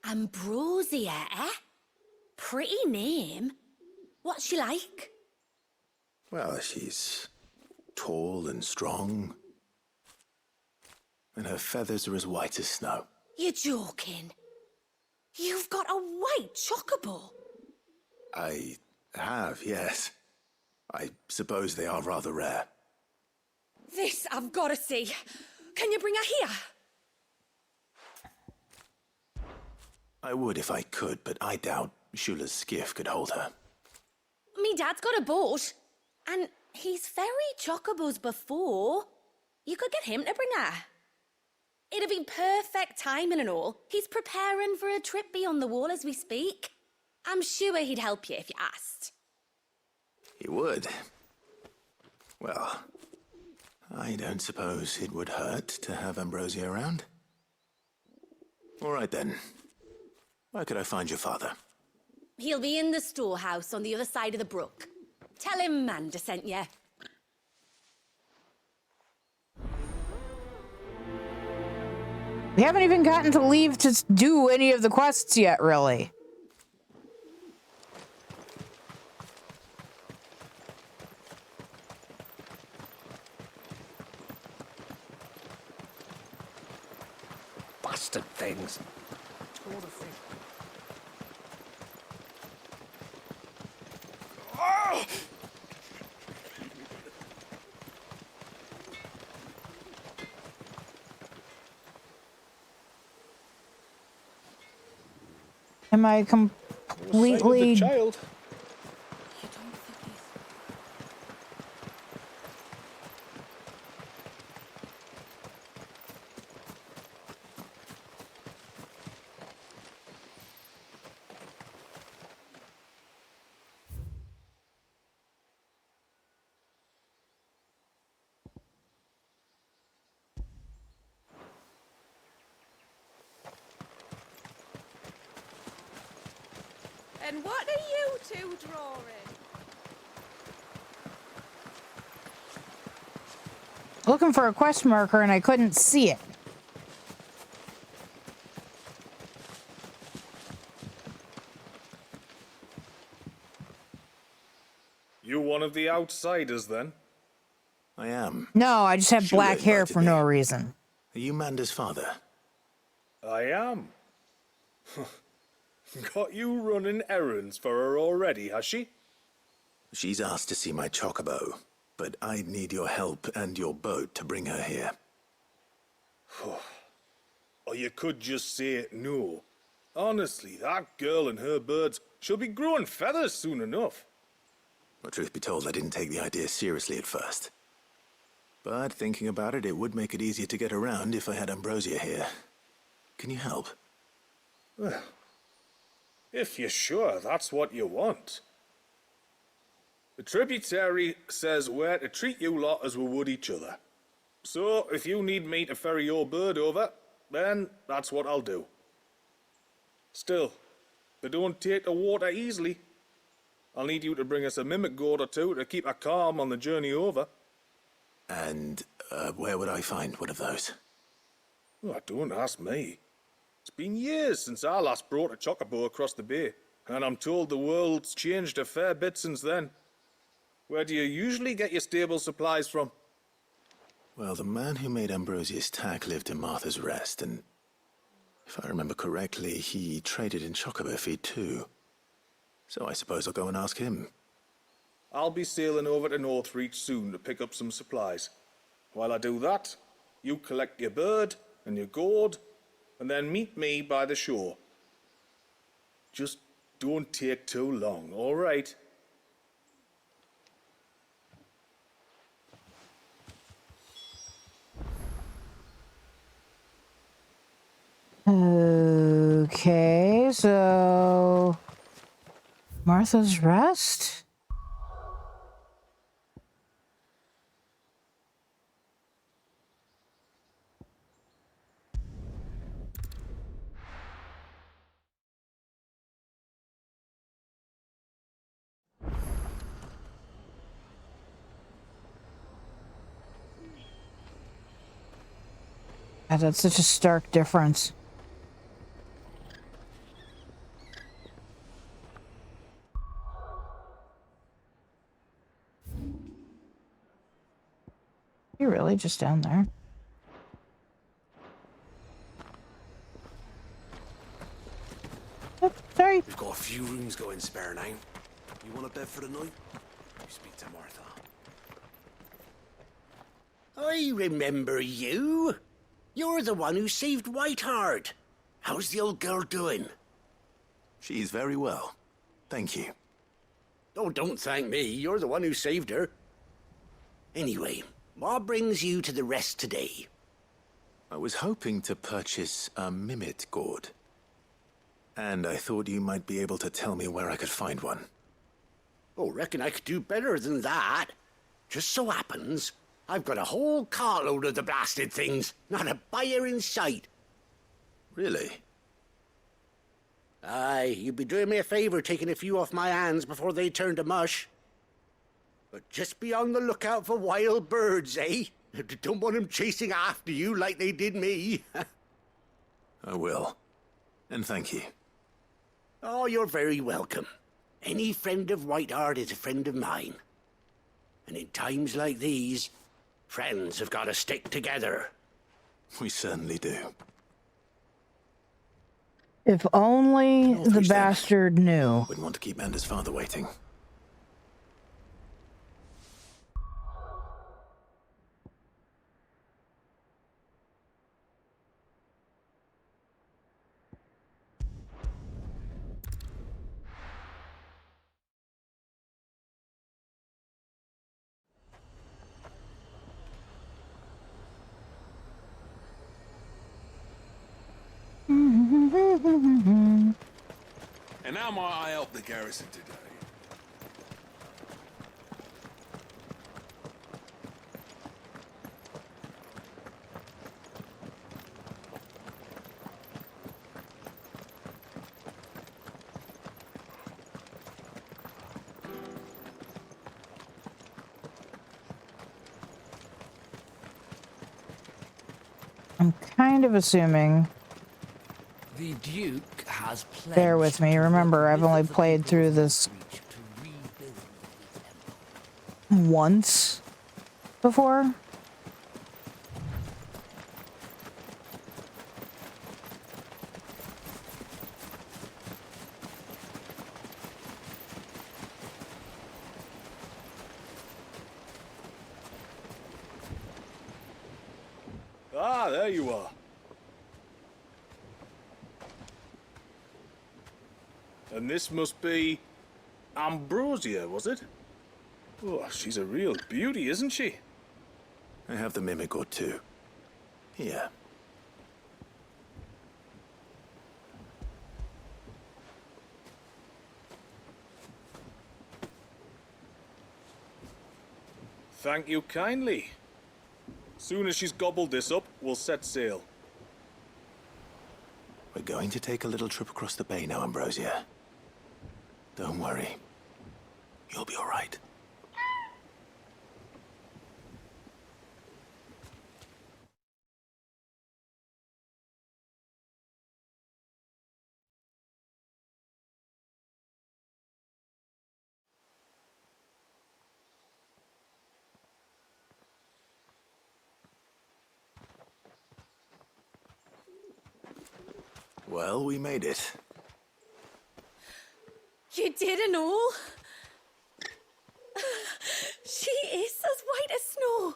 Ambrosia, eh? Pretty name. What's she like? Well, she's tall and strong. And her feathers are as white as snow. You're joking. You've got a white chocobo. I have, yes. I suppose they are rather rare. This I've got to see. Can you bring her here? I would if I could, but I doubt Shula's skiff could hold her. Me dad's got a boat. And he's ferried chocobos before. You could get him to bring her. It'd be perfect timing and all. He's preparing for a trip beyond the wall as we speak. I'm sure he'd help you if you asked. He would. Well, I don't suppose it would hurt to have Ambrosia around. All right then. Where could I find your father? He'll be in the storehouse on the other side of the brook. Tell him Manda sent you. We haven't even gotten to leave to do any of the quests yet, really. Bastard things. Oh! Am I completely... child. then, what are you two drawing? Looking for a quest marker and I couldn't see it. You one of the outsiders, then? I am. No, I just have Shula black hair invited for me. no reason. Are you Manda's father? I am. Got you running errands for her already, has she? She's asked to see my chocobo, but I'd need your help and your boat to bring her here. Or you could just say no. Honestly, that girl and her birds, she'll be growing feathers soon enough. Well, truth be told, I didn't take the idea seriously at first. But thinking about it, it would make it easier to get around if I had Ambrosia here. Can you help? Well, if you're sure that's what you want. The tributary says we're to treat you lot as we would each other. So, if you need me to ferry your bird over, then that's what I'll do. Still, they don't take the water easily. I'll need you to bring us a mimic goat or two to keep her calm on the journey over. And where would I find one of those? Oh, don't ask me. It's been years since I last brought a chocobo across the bay, and I'm told the world's changed a fair bit since then. Where do you usually get your stable supplies from? Well, the man who made Ambrosia's tack lived in Martha's Rest, and if I remember correctly, he traded in chocobo feed too. So I suppose I'll go and ask him. I'll be sailing over to Northreach soon to pick up some supplies. While I do that, you collect your bird and your gourd, and then meet me by the shore. Just don't take too long, all right? Okay, so Martha's Rest? God, that's such a stark difference. You're really just down there. Oh, sorry. We've got a few rooms going spare now. You want a bed for the night? You speak to Martha. I remember you. You're the one who saved Whiteheart. How's the old girl doing? She's very well. Thank you. Oh, don't thank me. You're the one who saved her. Anyway, what brings you to the rest today? I was hoping to purchase a mimit gourd. And I thought you might be able to tell me where I could find one. Oh, reckon I could do better than that. Just so happens, I've got a whole carload of the blasted things. Not a buyer in sight. Really? Aye, you'd be doing me a favour taking a few off my hands before they turn to mush. But just be on the lookout for wild birds, eh? Don't want them chasing after you like they did me. I will. And thank you. Oh, you're very welcome. Any friend of Whiteheart is a friend of mine. And in times like these, friends have got to stick together. We certainly do. If only the bastard knew. Wouldn't want to keep Manda's father waiting. And how might I help the garrison today? I'm kind of assuming. The Duke has pledged. Bear with me. Remember, I've only played through this once before. Ah, there you are. And this must be Ambrosia, was it? Oh, she's a real beauty, isn't she? I have the mimic or two. Here. Thank you kindly. Soon as she's gobbled this up, we'll set sail. We're going to take a little trip across the bay now, Ambrosia. Don't worry. You'll be all right. Well, we made it. You did and all? She is as white as snow.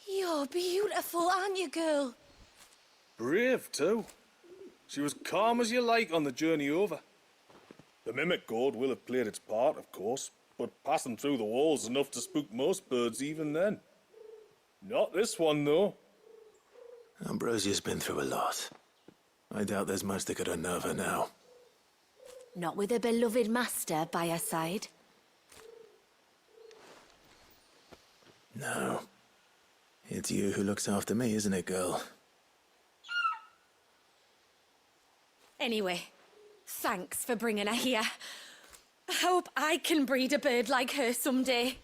You're beautiful, aren't you, girl? Brave, too. She was calm as you like on the journey over. The mimic gourd will have played its part, of course, but passing through the walls enough to spook most birds even then. Not this one, though. Ambrosia's been through a lot. I doubt there's much that could unnerve her now. Not with a beloved master by her side. No. It's you who looks after me, isn't it, girl? Anyway, thanks for bringing her here. I hope I can breed a bird like her someday.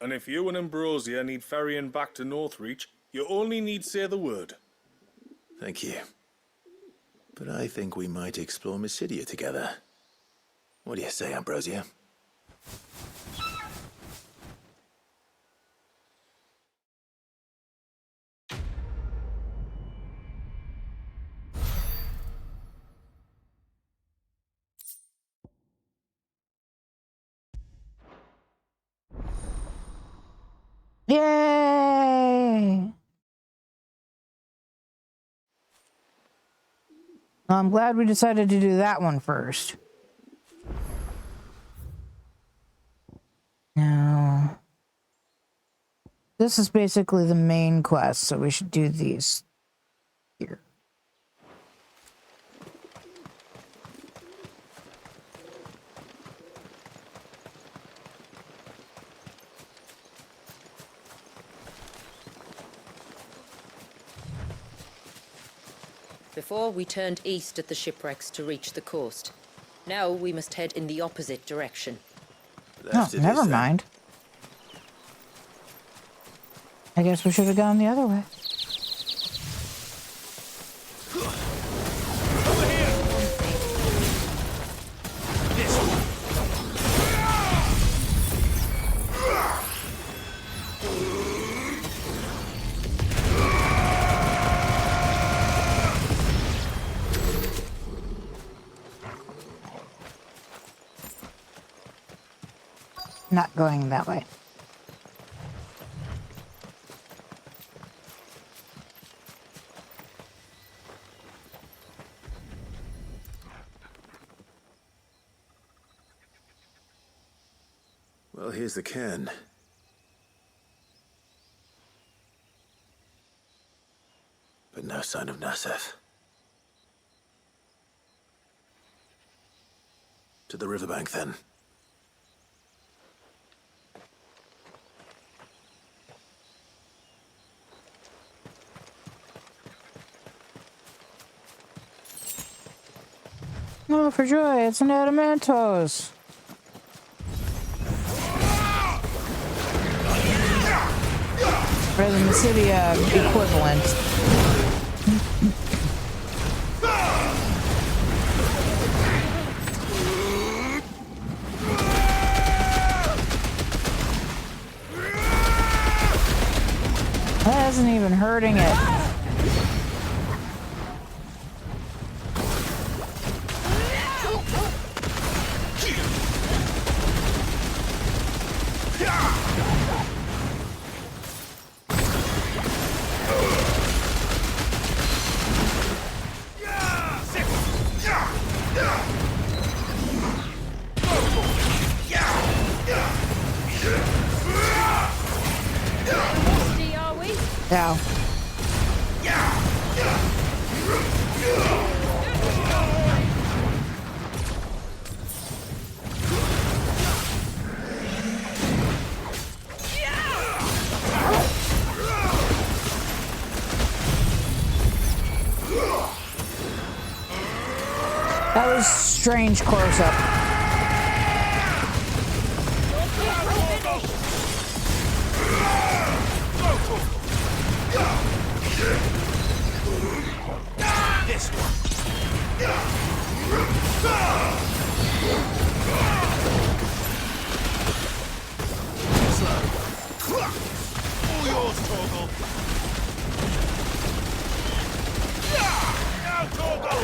And if you and Ambrosia need ferrying back to Northreach, you only need say the word. Thank you. But I think we might explore Mysidia together. What do you say, Ambrosia? Yay! I'm glad we decided to do that one first. Now, this is basically the main quest, so we should do these here. Before, we turned east at the shipwrecks to reach the coast. Now we must head in the opposite direction. Oh, never mind. I guess we should have gone the other way. Not going that way. Well, here's the cairn. But no sign of Nasef. To the riverbank, then. Oh, for joy, it's an Adamantos. Or the Mysidia equivalent. That isn't even hurting it. Ow. That was strange close-up. This one. Slow. All yours, Torgal. Now, Torgal.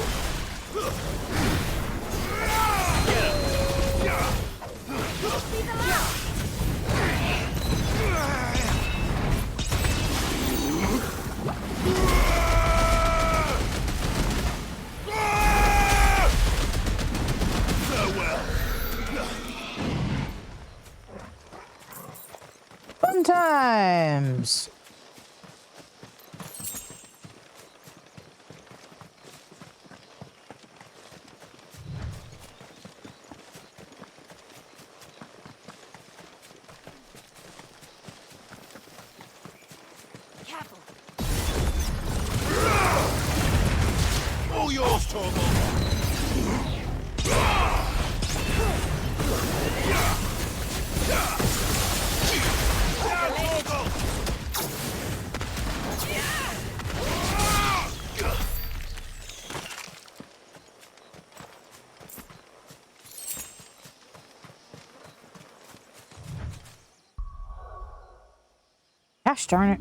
Fun times. Careful. All yours, Torgal. Gosh darn it.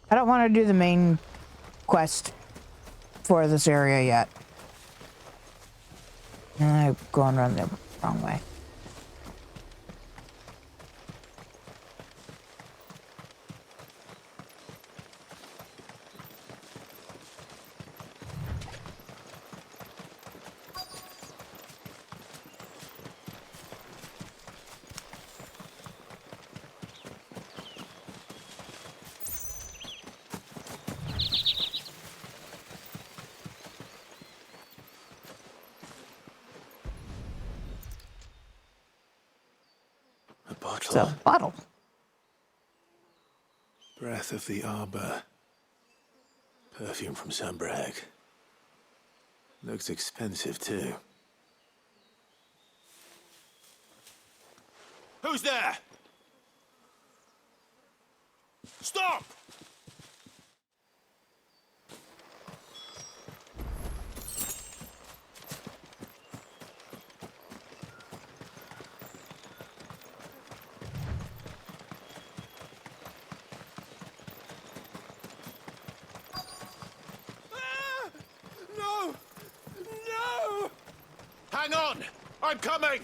I don't want to do the main quest for this area yet. I'm going around the wrong way. It's a bottle. Breath of the arbor. Perfume from Sunbrag. Looks expensive too. Who's there? Stop! No! No! Hang on! I'm coming!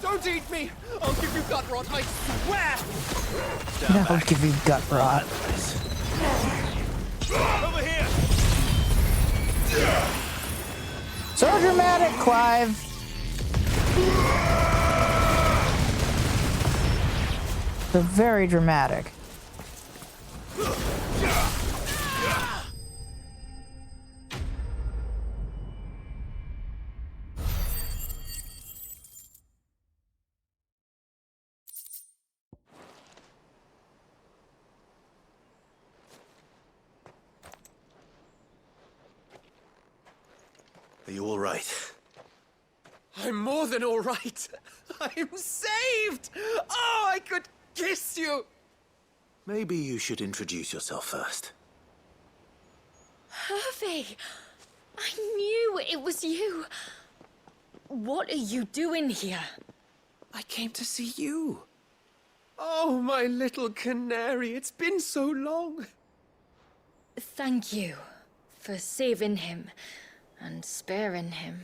Don't eat me! I'll give you gut rot, I swear! I'll give you gut rot. Over here! Sergey! Melodramatic, Clive. So very dramatic. Are you all right? I'm more than all right. I'm saved! Oh, I could kiss you! Maybe you should introduce yourself first. Hervey! I knew it was you. What are you doing here? I came to see you. Oh, my little canary, it's been so long. Thank you for saving him and sparing him.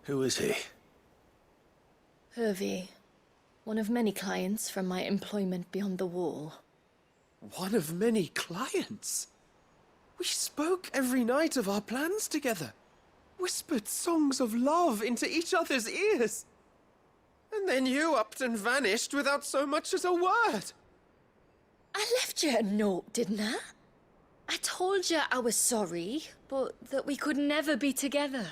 Who is he? Hervey, one of many clients from my employment beyond the wall. One of many clients? We spoke every night of our plans together. Whispered songs of love into each other's ears. And then you upped and vanished without so much as a word. I left you a note, didn't I? I told you I was sorry, but that we could never be together.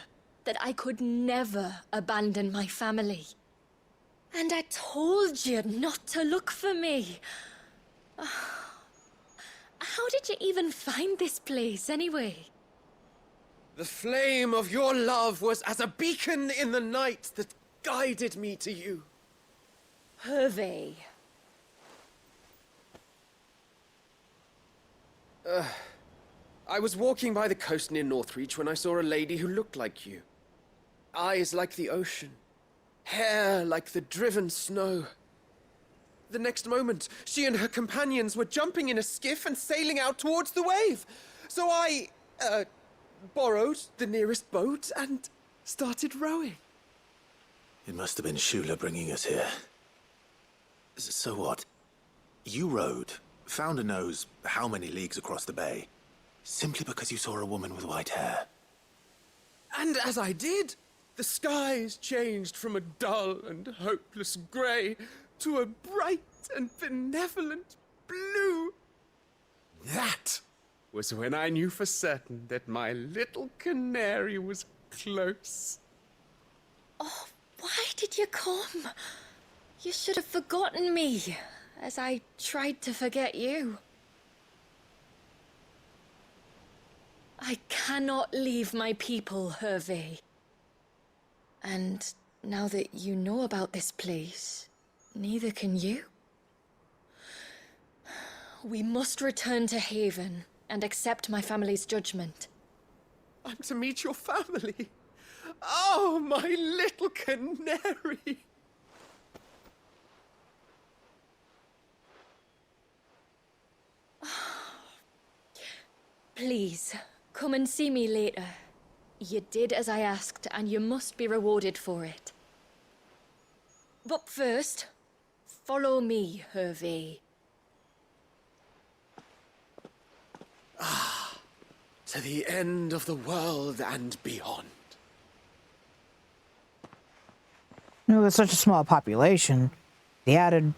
That I could never abandon my family. And I told you not to look for me. How did you even find this place, anyway? The flame of your love was as a beacon in the night that guided me to you. Hervey. I was walking by the coast near Northreach when I saw a lady who looked like you. Eyes like the ocean. Hair like the driven snow. The next moment, she and her companions were jumping in a skiff and sailing out towards the wave. So I, borrowed the nearest boat and started rowing. It must have been Shula bringing us here. So what? You rowed, found a nose how many leagues across the bay, simply because you saw a woman with white hair. And as I did, the skies changed from a dull and hopeless grey to a bright and benevolent blue. That was when I knew for certain that my little canary was close. Oh, why did you come? You should have forgotten me, as I tried to forget you. I cannot leave my people, Hervey. And now that you know about this place, neither can you. We must return to Haven and accept my family's judgment. I'm to meet your family. Oh, my little canary. Please, come and see me later. You did as I asked, and you must be rewarded for it. But first, follow me, Hervey. To the end of the world and beyond. With such a small population, the added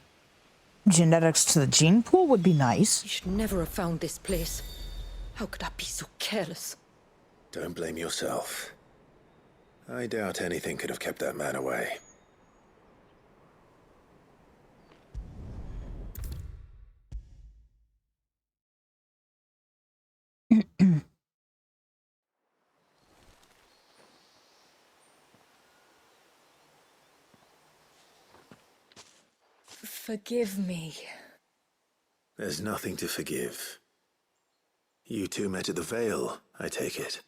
genetics to the gene pool would be nice. You should never have found this place. How could I be so careless? Don't blame yourself. I doubt anything could have kept that man away. Forgive me. There's nothing to forgive. You two met at the Vale, I take it.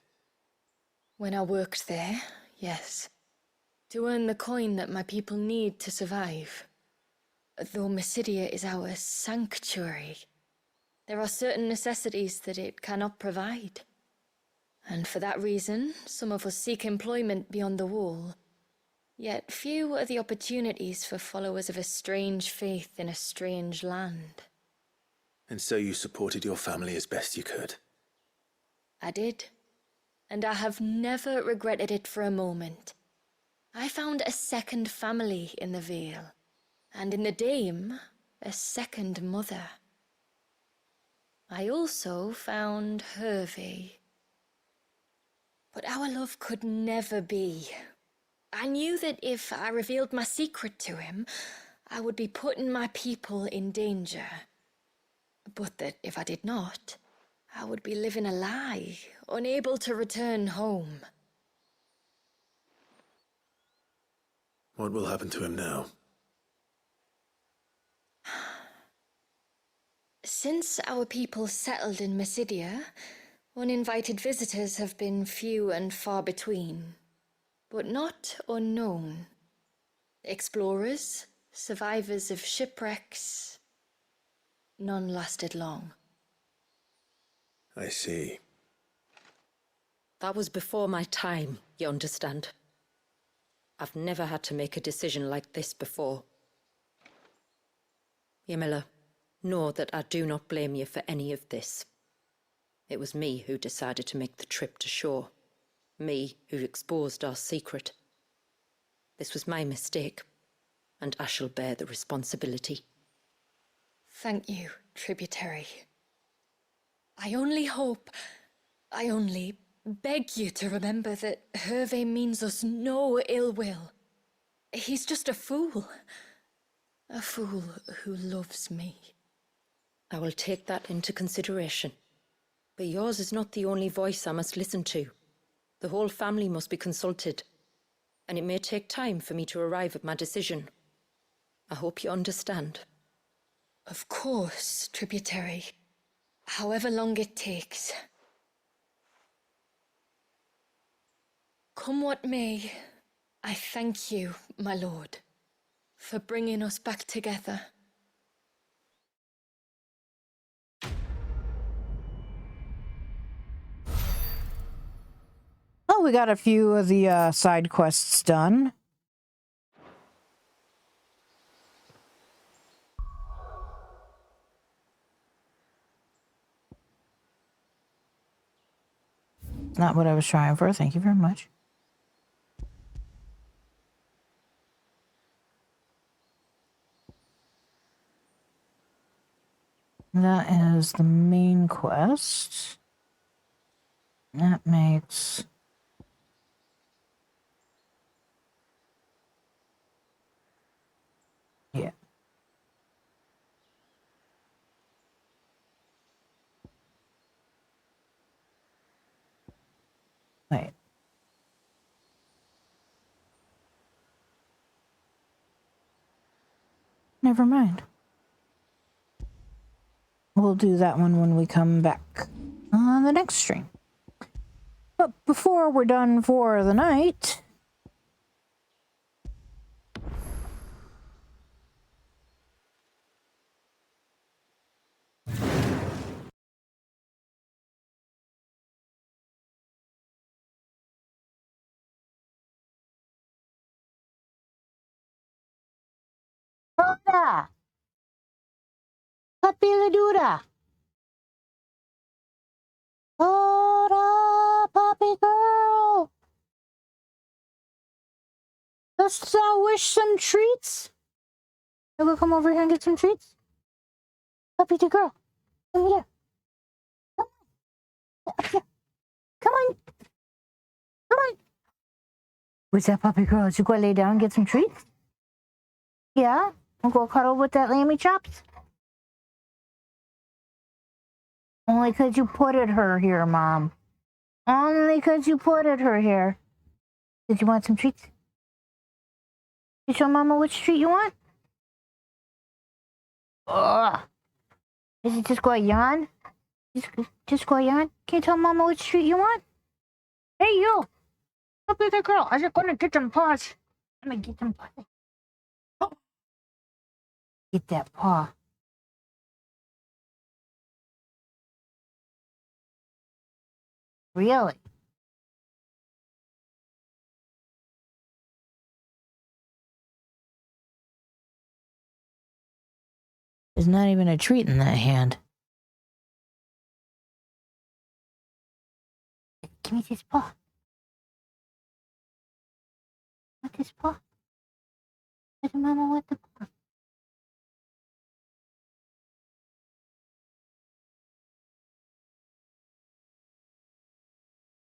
When I worked there, yes. To earn the coin that my people need to survive. Though Mysidia is our sanctuary, there are certain necessities that it cannot provide. And for that reason, some of us seek employment beyond the wall. Yet few are the opportunities for followers of a strange faith in a strange land. And so you supported your family as best you could? I did. and I have never regretted it for a moment. I found a second family in the Vale, and in the Dame, a second mother. I also found Hervey. But our love could never be. I knew that if I revealed my secret to him, I would be putting my people in danger. But that if I did not, I would be living a lie, unable to return home. What will happen to him now? Since our people settled in Mysidia, uninvited visitors have been few and far between, but not unknown. Explorers, survivors of shipwrecks, none lasted long. I see. That was before my time, you understand? I've never had to make a decision like this before. Yamila, know that I do not blame you for any of this. It was me who decided to make the trip to shore. Me who exposed our secret. This was my mistake, and I shall bear the responsibility. Thank you, tributary. I only beg you to remember that Hervey means us no ill will. He's just a fool. A fool who loves me. I will take that into consideration. But yours is not the only voice I must listen to. The whole family must be consulted, and it may take time for me to arrive at my decision. I hope you understand. Of course, tributary. However long it takes. Come what may, I thank you, my lord, for bringing us back together. Oh, we got a few of the side quests done. Not what I was trying for. Thank you very much. That is the main quest. That makes... yeah. Wait. Never mind. We'll do that one when we come back on the next stream. But before we're done for the night... Hola! Puppy la dura! Hola, puppy girl! Dost thou wish some treats? You will come over here and get some treats? Puppy the girl. Come here. Come on. Up here. Come on. Come on. What's that, puppy girl? Did you go lay down and get some treats? Yeah? We'll go cuddle with that lammy chops? Only 'cause you putted her here, Mom. Only 'cause you putted her here. Did you want some treats? You show Mama which treat you want? Ugh. Is it just go yawn? Just go yawn? Can you tell Mama which treat you want? Hey, you! Look at the girl. I was gonna get them paws. I'm gonna get them paws. Oh. Get that paw. Really? There's not even a treat in that hand. Give Squeeze his paw. Wet his paw. Let Mama wet the paw.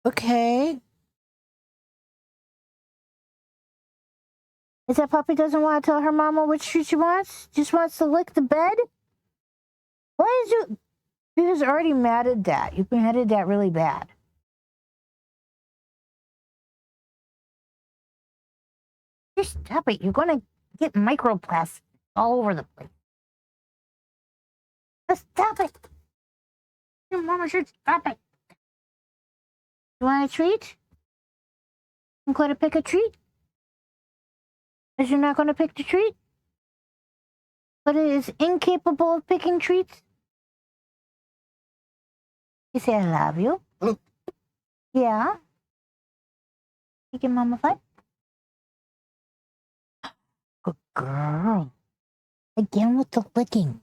Okay. Is that puppy doesn't want to tell her mama which treat she wants? Just wants to lick the bed? Why is you... You was already mad at that. You've been headed that really bad. Just stop it. You're going to get microplastics all over the place. Just stop it. Your mama should stop it. You want a treat? I'm going to pick a treat? Is you're not going to pick the treat? But it is incapable of picking treats? You say, I love you? Yeah? You give Mama 5? Good girl. Again with the licking.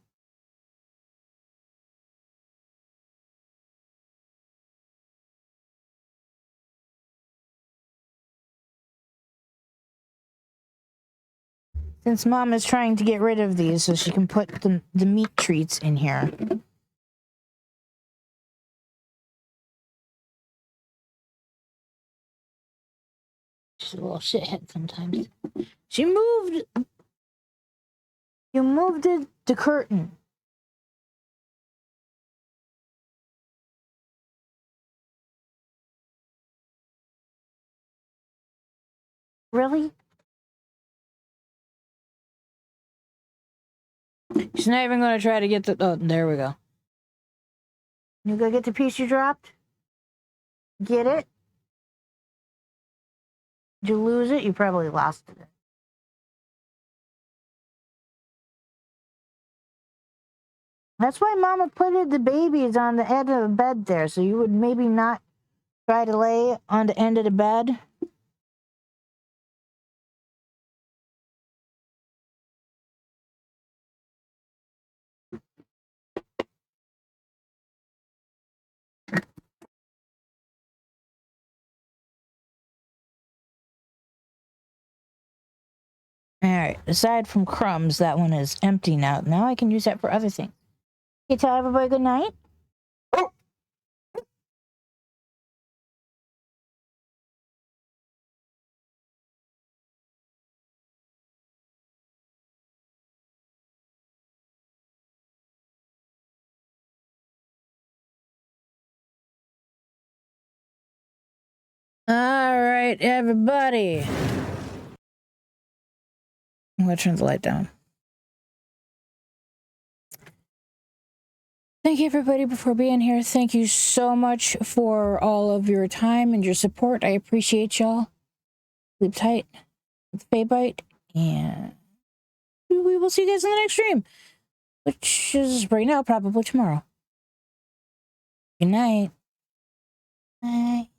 Since Mom is trying to get rid of these so she can put the meat treats in here. She's a little shithead sometimes. She moved. You moved the curtain. Really? She's not even going to try to get the... Oh, there we go. You go get the piece you dropped? Get it? Did you lose it? You probably lost it. That's why Mama put the babies on the edge of the bed there, so you would maybe not try to lay on the end of the bed. Alright, aside from crumbs, that one is empty now. Now I can use that for other things. Can you tell everybody good night? Alright, everybody. I'm going to turn the light down. Thank you, everybody, for being here. Thank you so much for all of your time and your support. I appreciate y'all. Sleep tight with Faebite, and we will see you guys in the next stream, which is right now, probably tomorrow. Good night. Bye.